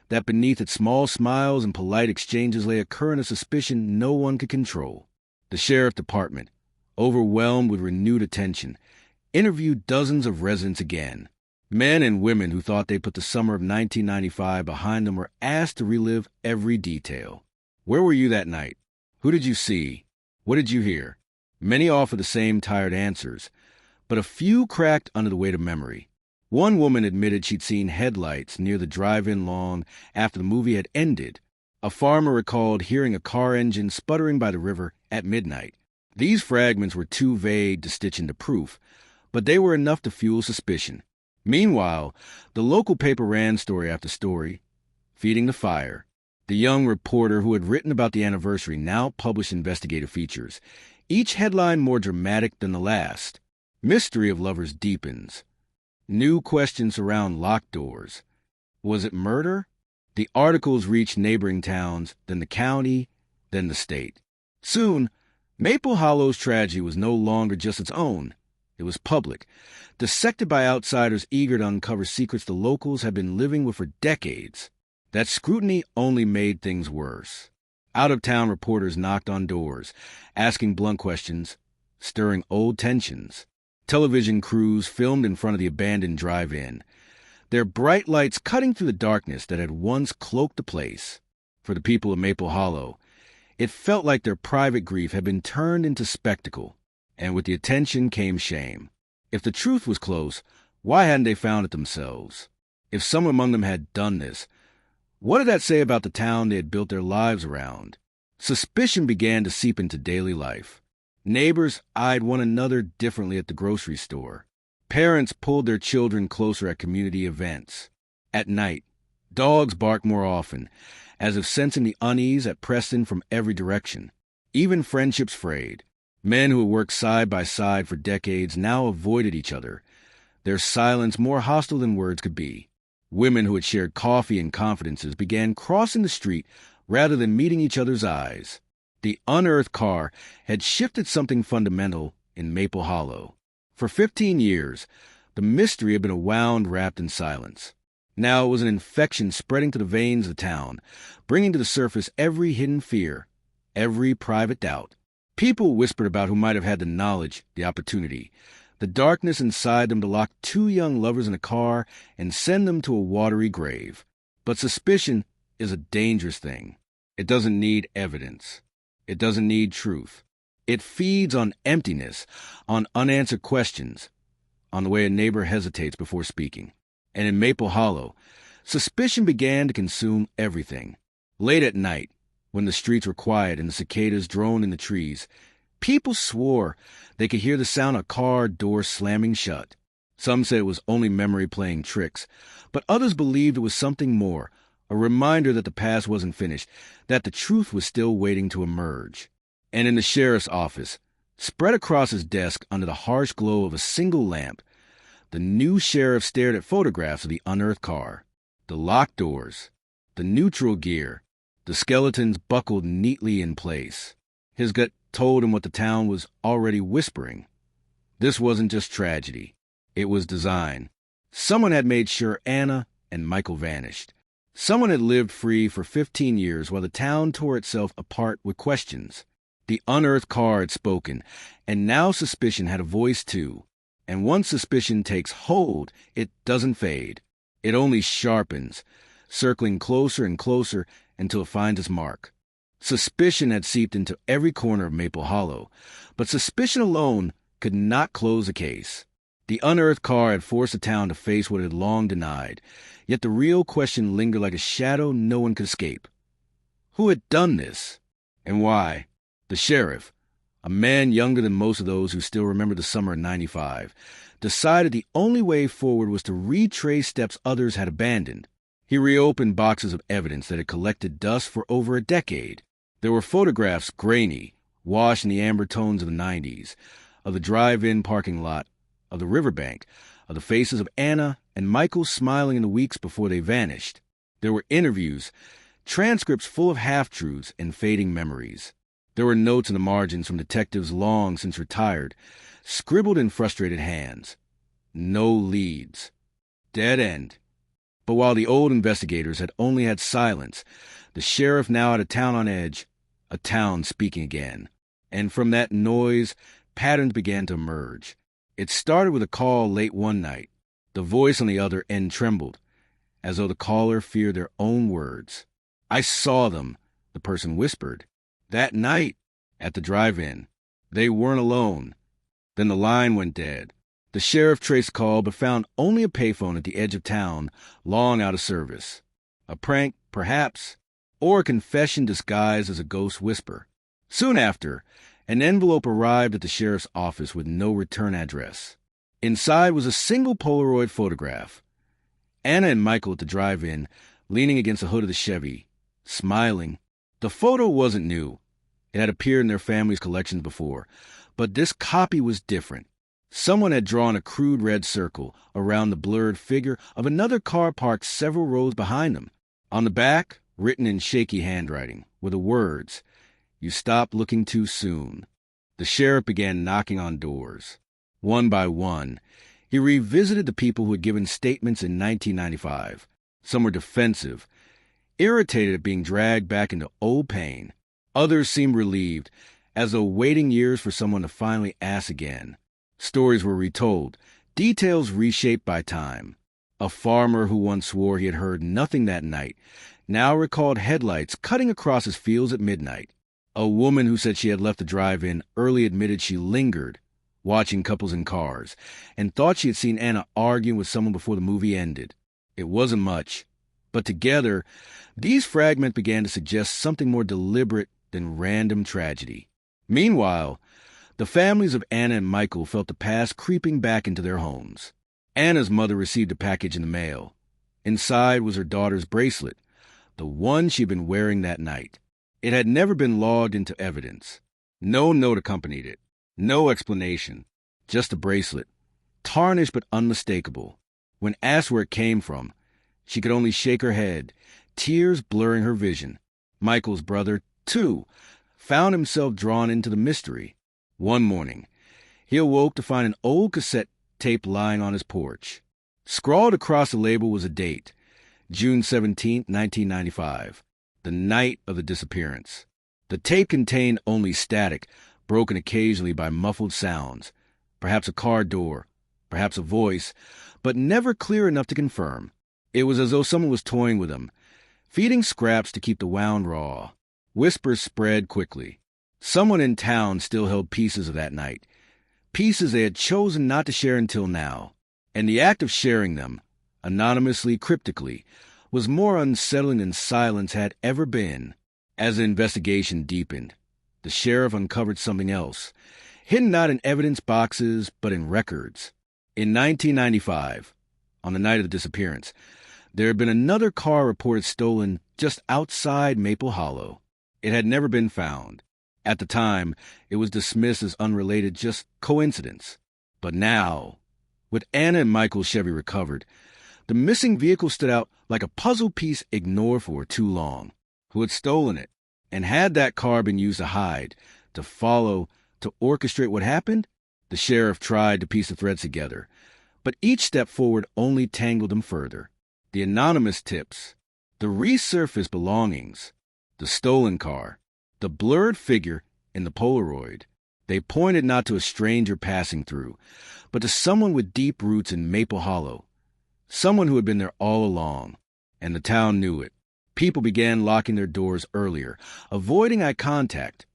that beneath its small smiles and polite exchanges lay a current of suspicion no one could control. The sheriff department, overwhelmed with renewed attention, interviewed dozens of residents again. Men and women who thought they put the summer of 1995 behind them were asked to relive every detail. Where were you that night? Who did you see? What did you hear? Many offered the same tired answers, but a few cracked under the weight of memory. One woman admitted she'd seen headlights near the drive-in lawn after the movie had ended. A farmer recalled hearing a car engine sputtering by the river at midnight. These fragments were too vague to stitch into proof, but they were enough to fuel suspicion. Meanwhile, the local paper ran story after story, feeding the fire. The young reporter who had written about the anniversary now published investigative features, each headline more dramatic than the last. Mystery of lovers deepens. New questions surround locked doors. Was it murder? The articles reached neighboring towns, then the county, then the state. Soon, Maple Hollow's tragedy was no longer just its own. It was public, dissected by outsiders eager to uncover secrets the locals had been living with for decades. That scrutiny only made things worse. Out-of-town reporters knocked on doors, asking blunt questions, stirring old tensions. Television crews filmed in front of the abandoned drive-in, their bright lights cutting through the darkness that had once cloaked the place. For the people of Maple Hollow, it felt like their private grief had been turned into spectacle, and with the attention came shame. If the truth was close, why hadn't they found it themselves? If someone among them had done this, what did that say about the town they had built their lives around? Suspicion began to seep into daily life. Neighbors eyed one another differently at the grocery store. Parents pulled their children closer at community events. At night, dogs barked more often, as if sensing the unease that pressed in from every direction. Even friendships frayed. Men who had worked side by side for decades now avoided each other, their silence more hostile than words could be. Women who had shared coffee and confidences began crossing the street rather than meeting each other's eyes. The unearthed car had shifted something fundamental in Maple Hollow. For 15 years, the mystery had been wound wrapped in silence. Now it was an infection spreading to the veins of the town, bringing to the surface every hidden fear, every private doubt. People whispered about who might have had the knowledge, the opportunity, the darkness inside them to lock two young lovers in a car and send them to a watery grave. But suspicion is a dangerous thing. It doesn't need evidence. It doesn't need truth. It feeds on emptiness, on unanswered questions, on the way a neighbor hesitates before speaking. And in Maple Hollow, suspicion began to consume everything. Late at night, when the streets were quiet and the cicadas droned in the trees, People swore they could hear the sound of car doors slamming shut. Some said it was only memory playing tricks, but others believed it was something more, a reminder that the past wasn't finished, that the truth was still waiting to emerge. And in the sheriff's office, spread across his desk under the harsh glow of a single lamp, the new sheriff stared at photographs of the unearthed car, the locked doors, the neutral gear, the skeletons buckled neatly in place. His gut told him what the town was already whispering. This wasn't just tragedy. It was design. Someone had made sure Anna and Michael vanished. Someone had lived free for 15 years while the town tore itself apart with questions. The unearthed car had spoken, and now suspicion had a voice too. And once suspicion takes hold, it doesn't fade. It only sharpens, circling closer and closer until it finds its mark. Suspicion had seeped into every corner of Maple Hollow, but suspicion alone could not close a case. The unearthed car had forced the town to face what it had long denied, yet the real question lingered like a shadow no one could escape. Who had done this? And why? The sheriff, a man younger than most of those who still remember the summer of '95, decided the only way forward was to retrace steps others had abandoned. He reopened boxes of evidence that had collected dust for over a decade. There were photographs grainy, washed in the amber tones of the '90s, of the drive-in parking lot, of the riverbank, of the faces of Anna and Michael smiling in the weeks before they vanished. There were interviews, transcripts full of half-truths and fading memories. There were notes in the margins from detectives long since retired, scribbled in frustrated hands. No leads. Dead end. But while the old investigators had only had silence, the sheriff now had a town on edge, a town speaking again. And from that noise, patterns began to emerge. It started with a call late one night. The voice on the other end trembled, as though the caller feared their own words. "I saw them," the person whispered. "That night, at the drive-in. They weren't alone." Then the line went dead. The sheriff traced call but found only a payphone at the edge of town, long out of service. A prank, perhaps, or a confession disguised as a ghost whisper. Soon after, an envelope arrived at the sheriff's office with no return address. Inside was a single Polaroid photograph. Anna and Michael at the drive-in, leaning against the hood of the Chevy, smiling. The photo wasn't new. It had appeared in their family's collections before, but this copy was different. Someone had drawn a crude red circle around the blurred figure of another car parked several rows behind them. On the back, written in shaky handwriting, were the words, "You stopped looking too soon." The sheriff began knocking on doors. One by one, he revisited the people who had given statements in 1995. Some were defensive, irritated at being dragged back into old pain. Others seemed relieved, as though waiting years for someone to finally ask again. Stories were retold, details reshaped by time. A farmer who once swore he had heard nothing that night now recalled headlights cutting across his fields at midnight. A woman who said she had left the drive-in early admitted she lingered, watching couples in cars, and thought she had seen Anna arguing with someone before the movie ended. It wasn't much, but together, these fragments began to suggest something more deliberate than random tragedy. Meanwhile, the families of Anna and Michael felt the past creeping back into their homes. Anna's mother received a package in the mail. Inside was her daughter's bracelet, the one she'd been wearing that night. It had never been logged into evidence. No note accompanied it. No explanation. Just a bracelet, tarnished but unmistakable. When asked where it came from, she could only shake her head, tears blurring her vision. Michael's brother, too, found himself drawn into the mystery. One morning, he awoke to find an old cassette tape lying on his porch. Scrawled across the label was a date, June 17, 1995, the night of the disappearance. The tape contained only static, broken occasionally by muffled sounds, perhaps a car door, perhaps a voice, but never clear enough to confirm. It was as though someone was toying with him, feeding scraps to keep the wound raw. Whispers spread quickly. Someone in town still held pieces of that night, pieces they had chosen not to share until now. And the act of sharing them, anonymously, cryptically, was more unsettling than silence had ever been. As the investigation deepened, the sheriff uncovered something else, hidden not in evidence boxes, but in records. In 1995, on the night of the disappearance, there had been another car reported stolen just outside Maple Hollow. It had never been found. At the time, it was dismissed as unrelated, just coincidence. But now, with Anna and Michael's Chevy recovered, the missing vehicle stood out like a puzzle piece ignored for too long. Who had stolen it? And had that car been used to hide, to follow, to orchestrate what happened? The sheriff tried to piece the threads together, but each step forward only tangled them further. The anonymous tips, the resurfaced belongings, the stolen car, the blurred figure in the Polaroid. They pointed not to a stranger passing through, but to someone with deep roots in Maple Hollow, someone who had been there all along, and the town knew it. People began locking their doors earlier, avoiding eye contact,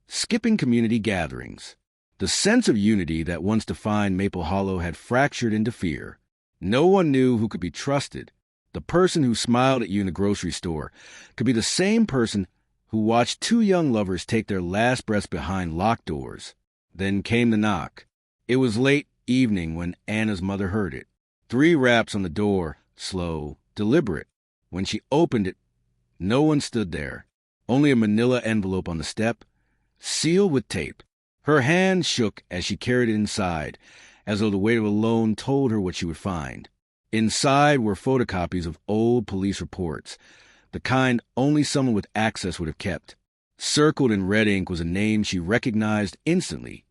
skipping community gatherings. The sense of unity that once defined Maple Hollow had fractured into fear. No one knew who could be trusted. The person who smiled at you in the grocery store could be the same person who watched two young lovers take their last breaths behind locked doors. Then came the knock. It was late evening when Anna's mother heard it. 3 raps on the door, slow, deliberate. When she opened it, no one stood there. Only a manila envelope on the step, sealed with tape. Her hand shook as she carried it inside, as though the weight of alone told her what she would find. Inside were photocopies of old police reports, the kind only someone with access would have kept. Circled in red ink was a name she recognized instantly.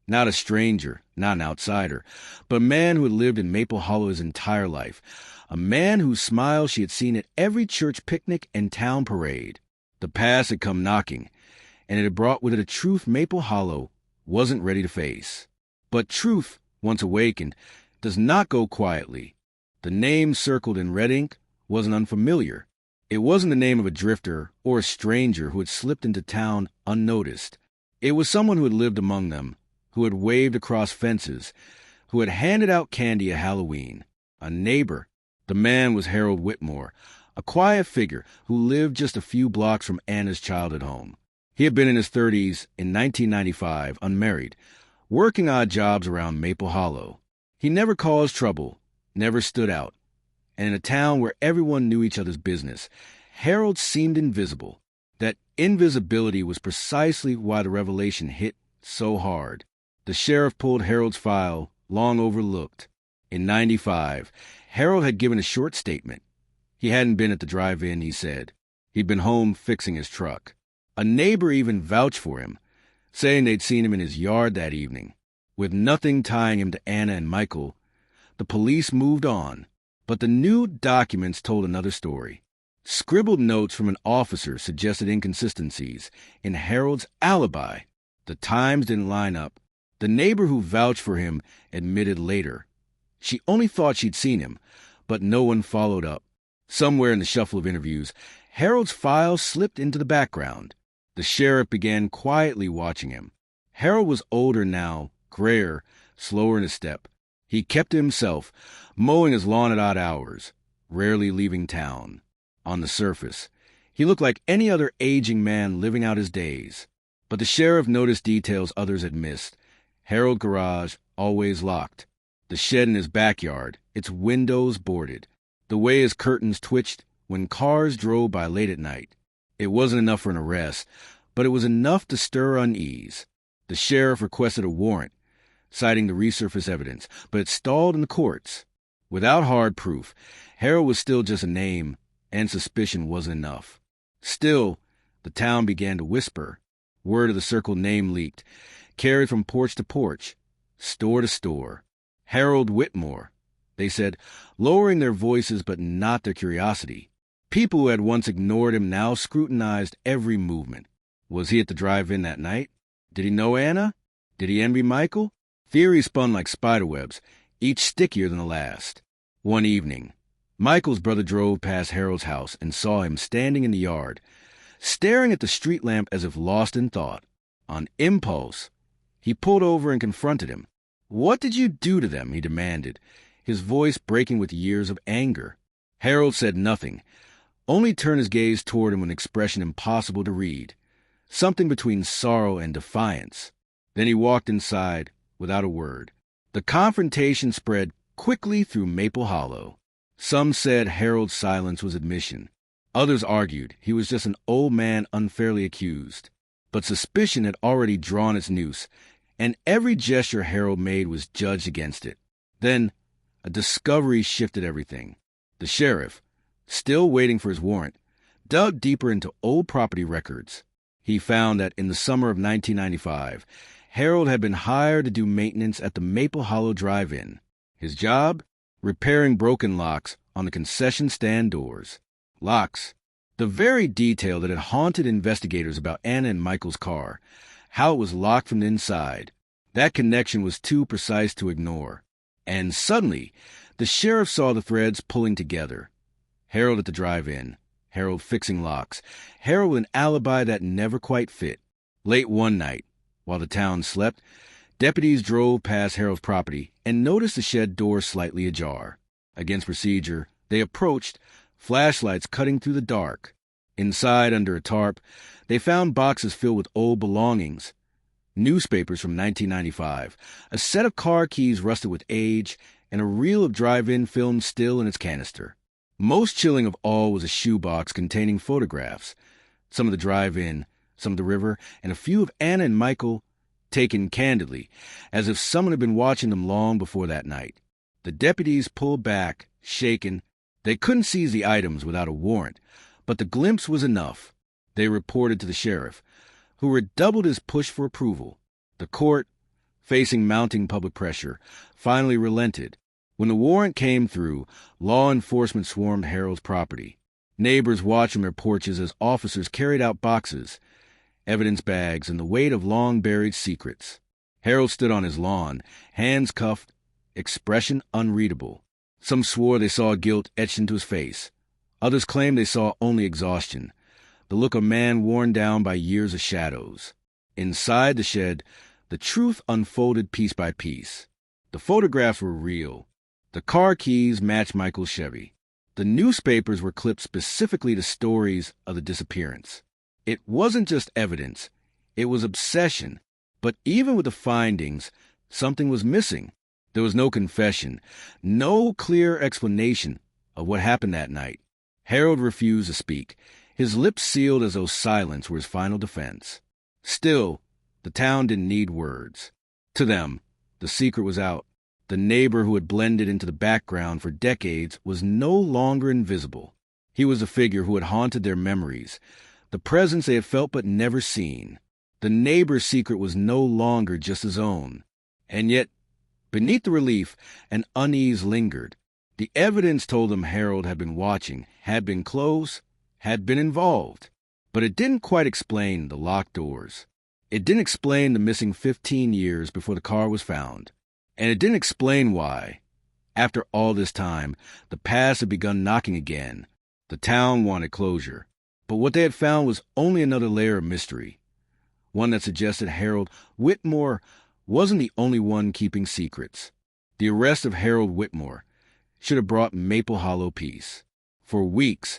Not a stranger, not an outsider, but a man who had lived in Maple Hollow his entire life. A man whose smile she had seen at every church picnic and town parade. The past had come knocking, and it had brought with it a truth Maple Hollow wasn't ready to face. But truth, once awakened, does not go quietly. The name circled in red ink wasn't unfamiliar. It wasn't the name of a drifter or a stranger who had slipped into town unnoticed. It was someone who had lived among them, who had waved across fences, who had handed out candy at Halloween. A neighbor. The man was Harold Whitmore, a quiet figure who lived just a few blocks from Anna's childhood home. He had been in his 30s in 1995, unmarried, working odd jobs around Maple Hollow. He never caused trouble, never stood out. And in a town where everyone knew each other's business, Harold seemed invisible. That invisibility was precisely why the revelation hit so hard. The sheriff pulled Harold's file, long overlooked. In 95, Harold had given a short statement. He hadn't been at the drive-in, he said. He'd been home fixing his truck. A neighbor even vouched for him, saying they'd seen him in his yard that evening. With nothing tying him to Anna and Michael, the police moved on. But the new documents told another story. Scribbled notes from an officer suggested inconsistencies in Harold's alibi. The times didn't line up. The neighbor who vouched for him admitted later. She only thought she'd seen him, but no one followed up. Somewhere in the shuffle of interviews, Harold's file slipped into the background. The sheriff began quietly watching him. Harold was older now, grayer, slower in his step. He kept to himself, mowing his lawn at odd hours, rarely leaving town. On the surface, he looked like any other aging man living out his days. But the sheriff noticed details others had missed. Harold's garage, always locked. The shed in his backyard, its windows boarded. The way his curtains twitched when cars drove by late at night. It wasn't enough for an arrest, but it was enough to stir unease. The sheriff requested a warrant, citing the resurfaced evidence, but it stalled in the courts. Without hard proof, Harold was still just a name, and suspicion wasn't enough. Still, the town began to whisper. Word of the circled name leaked, carried from porch to porch, store to store. Harold Whitmore, they said, lowering their voices but not their curiosity. People who had once ignored him now scrutinized every movement. Was he at the drive-in that night? Did he know Anna? Did he envy Michael? Theories spun like spiderwebs, each stickier than the last. One evening, Michael's brother drove past Harold's house and saw him standing in the yard, staring at the street lamp as if lost in thought. On impulse, he pulled over and confronted him. "What did you do to them?" he demanded, his voice breaking with years of anger. Harold said nothing, only turned his gaze toward him with an expression impossible to read. something between sorrow and defiance. Then he walked inside without a word. The confrontation spread quickly through Maple Hollow. Some said Harold's silence was admission. Others argued he was just an old man unfairly accused. But suspicion had already drawn its noose, and every gesture Harold made was judged against it. Then, a discovery shifted everything. The sheriff, still waiting for his warrant, dug deeper into old property records. He found that in the summer of 1995, Harold had been hired to do maintenance at the Maple Hollow Drive-In. His job? Repairing broken locks on the concession stand doors. Locks. The very detail that had haunted investigators about Anna and Michael's car. How it was locked from the inside. That connection was too precise to ignore. And suddenly, the sheriff saw the threads pulling together. Harold at the drive-in. Harold fixing locks. Harold with an alibi that never quite fit. Late one night, while the town slept, deputies drove past Harold's property and noticed the shed door slightly ajar. Against procedure, they approached, flashlights cutting through the dark. Inside, under a tarp, they found boxes filled with old belongings. Newspapers from 1995, a set of car keys rusted with age, and a reel of drive-in film still in its canister. Most chilling of all was a shoebox containing photographs, some of the drive-in, some of the river, and a few of Anna and Michael, taken candidly, as if someone had been watching them long before that night. The deputies pulled back, shaken. They couldn't seize the items without a warrant, but the glimpse was enough. They reported to the sheriff, who redoubled his push for approval. The court, facing mounting public pressure, finally relented. When the warrant came through, law enforcement swarmed Harold's property. Neighbors watched from their porches as officers carried out boxes, evidence bags, and the weight of long-buried secrets. Harold stood on his lawn, hands cuffed, expression unreadable. Some swore they saw guilt etched into his face. Others claimed they saw only exhaustion, the look of a man worn down by years of shadows. Inside the shed, the truth unfolded piece by piece. The photographs were real. The car keys matched Michael's Chevy. The newspapers were clipped specifically to stories of the disappearance. It wasn't just evidence. It was obsession. But even with the findings, something was missing. There was no confession, no clear explanation of what happened that night. Harold refused to speak, his lips sealed as though silence were his final defense. Still, the town didn't need words. To them, the secret was out. The neighbor who had blended into the background for decades was no longer invisible. He was a figure who had haunted their memories, the presence they had felt but never seen. The neighbor's secret was no longer just his own. And yet, beneath the relief, an unease lingered. The evidence told them Harold had been watching, had been close, had been involved. But it didn't quite explain the locked doors. It didn't explain the missing 15 years before the car was found. And it didn't explain why, after all this time, the past had begun knocking again. The town wanted closure. But what they had found was only another layer of mystery, one that suggested Harold Whitmore wasn't the only one keeping secrets. The arrest of Harold Whitmore should have brought Maple Hollow peace. For weeks,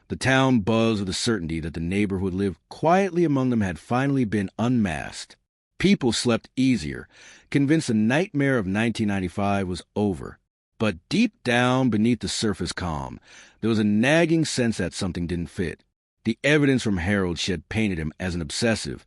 the town buzzed with the certainty that the neighbor who had lived quietly among them had finally been unmasked. People slept easier, convinced the nightmare of 1995 was over. But deep down beneath the surface calm, there was a nagging sense that something didn't fit. The evidence from Harold's shed painted him as an obsessive,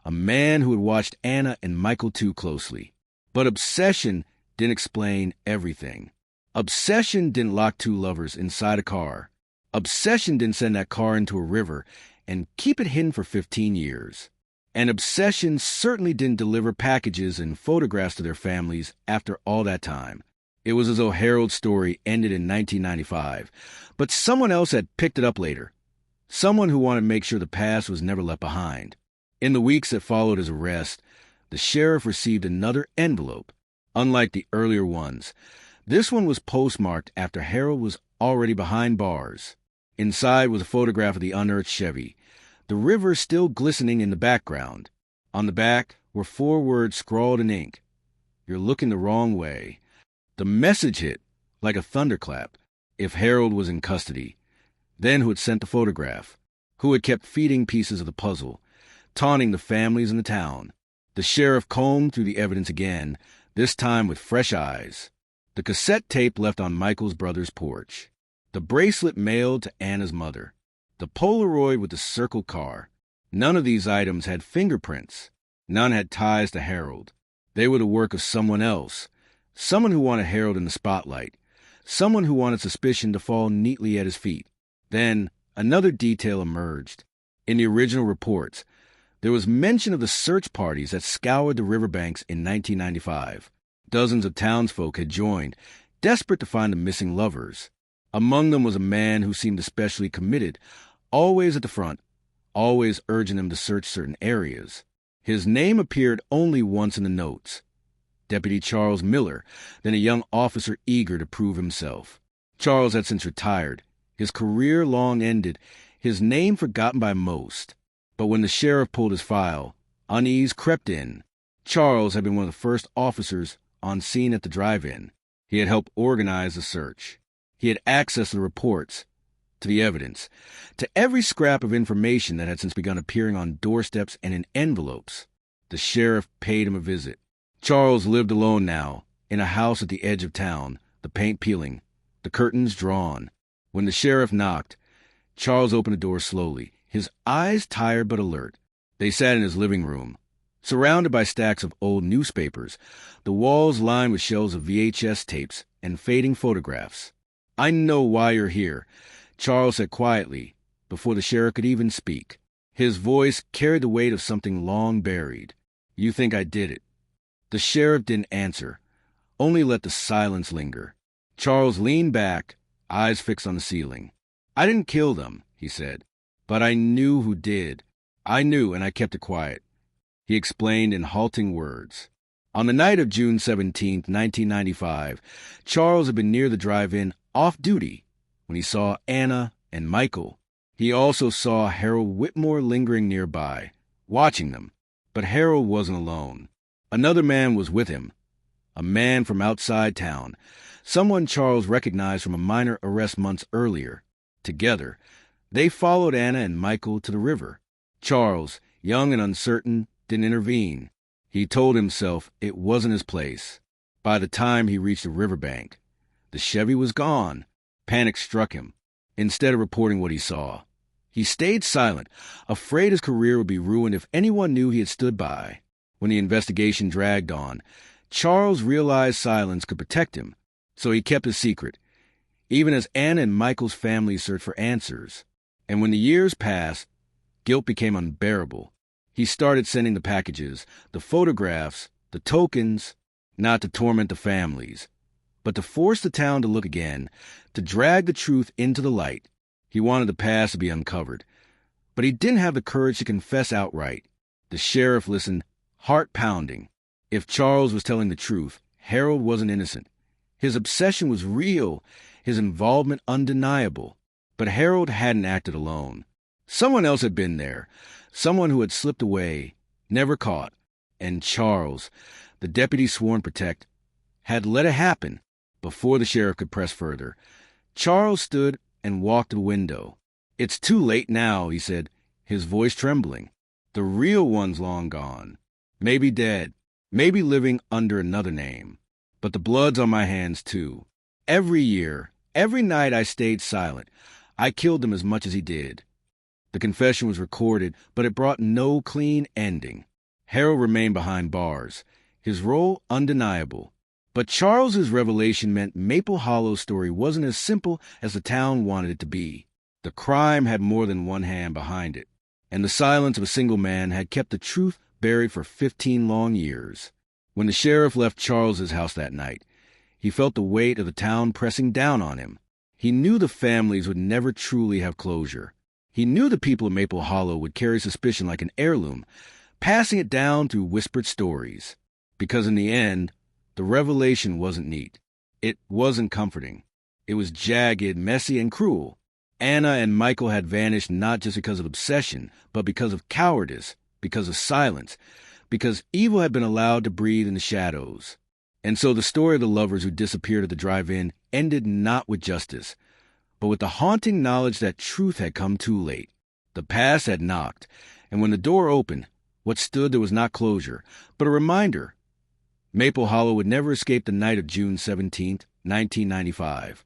a man who had watched Anna and Michael too closely. But obsession didn't explain everything. Obsession didn't lock two lovers inside a car. Obsession didn't send that car into a river and keep it hidden for 15 years. And obsession certainly didn't deliver packages and photographs to their families after all that time. It was as though Harold's story ended in 1995, but someone else had picked it up later. Someone who wanted to make sure the past was never left behind. In the weeks that followed his arrest, the sheriff received another envelope. Unlike the earlier ones, this one was postmarked after Harold was already behind bars. Inside was a photograph of the unearthed Chevy, the river still glistening in the background. On the back were 4 words scrawled in ink. "You're looking the wrong way." The message hit like a thunderclap. If Harold was in custody, then who had sent the photograph? Who had kept feeding pieces of the puzzle? taunting the families in the town. The sheriff combed through the evidence again, this time with fresh eyes. The cassette tape left on Michael's brother's porch. The bracelet mailed to Anna's mother. The Polaroid with the circled car. None of these items had fingerprints. None had ties to Harold. They were the work of someone else. Someone who wanted Harold in the spotlight. Someone who wanted suspicion to fall neatly at his feet. Then, another detail emerged. In the original reports, there was mention of the search parties that scoured the riverbanks in 1995. Dozens of townsfolk had joined, desperate to find the missing lovers. Among them was a man who seemed especially committed, always at the front, always urging them to search certain areas. His name appeared only once in the notes. Deputy Charles Miller, then a young officer eager to prove himself. Charles had since retired, his career long ended, his name forgotten by most. But when the sheriff pulled his file, unease crept in. Charles had been one of the first officers on scene at the drive-in. He had helped organize the search. He had access to the reports, to the evidence, to every scrap of information that had since begun appearing on doorsteps and in envelopes. The sheriff paid him a visit. Charles lived alone now, in a house at the edge of town, the paint peeling, the curtains drawn. When the sheriff knocked, Charles opened the door slowly, his eyes tired but alert. They sat in his living room, surrounded by stacks of old newspapers, the walls lined with shelves of VHS tapes and fading photographs. "I know why you're here," Charles said quietly, before the sheriff could even speak. His voice carried the weight of something long buried. "You think I did it." The sheriff didn't answer, only let the silence linger. Charles leaned back, eyes fixed on the ceiling. "I didn't kill them," he said, "but I knew who did. I knew, and I kept it quiet." He explained in halting words. On the night of June 17, 1995, Charles had been near the drive-in off-duty when he saw Anna and Michael. He also saw Harold Whitmore lingering nearby, watching them. But Harold wasn't alone. Another man was with him, a man from outside town, someone Charles recognized from a minor arrest months earlier. Together, they followed Anna and Michael to the river. Charles, young and uncertain, didn't intervene. He told himself it wasn't his place. By the time he reached the riverbank, the Chevy was gone. Panic struck him. Instead of reporting what he saw, he stayed silent, afraid his career would be ruined if anyone knew he had stood by. When the investigation dragged on, Charles realized silence could protect him, so he kept his secret, even as Anna and Michael's families searched for answers. And when the years passed, guilt became unbearable. He started sending the packages, the photographs, the tokens, not to torment the families, but to force the town to look again, to drag the truth into the light. He wanted the past to be uncovered, but he didn't have the courage to confess outright. The sheriff listened, heart pounding. If Charles was telling the truth, Harold wasn't innocent. His obsession was real, his involvement undeniable. But Harold hadn't acted alone. Someone else had been there, someone who had slipped away, never caught. And Charles, the deputy sworn to protect, had let it happen. Before the sheriff could press further, Charles stood and walked to the window. "It's too late now," he said, his voice trembling. "The real one's long gone. Maybe dead, maybe living under another name. But the blood's on my hands, too. Every year, every night I stayed silent. I killed him as much as he did." The confession was recorded, but it brought no clean ending. Harold remained behind bars, his role undeniable. But Charles's revelation meant Maple Hollow's story wasn't as simple as the town wanted it to be. The crime had more than one hand behind it, and the silence of a single man had kept the truth buried for 15 long years. When the sheriff left Charles's house that night, he felt the weight of the town pressing down on him. He knew the families would never truly have closure. He knew the people of Maple Hollow would carry suspicion like an heirloom, passing it down through whispered stories. Because in the end, the revelation wasn't neat. It wasn't comforting. It was jagged, messy, and cruel. Anna and Michael had vanished not just because of obsession, but because of cowardice, because of silence, because evil had been allowed to breathe in the shadows. And so the story of the lovers who disappeared at the drive-in ended not with justice, but with the haunting knowledge that truth had come too late. The past had knocked, And when the door opened, what stood there was not closure, but a reminder. Maple Hollow would never escape the night of June 17th, 1995.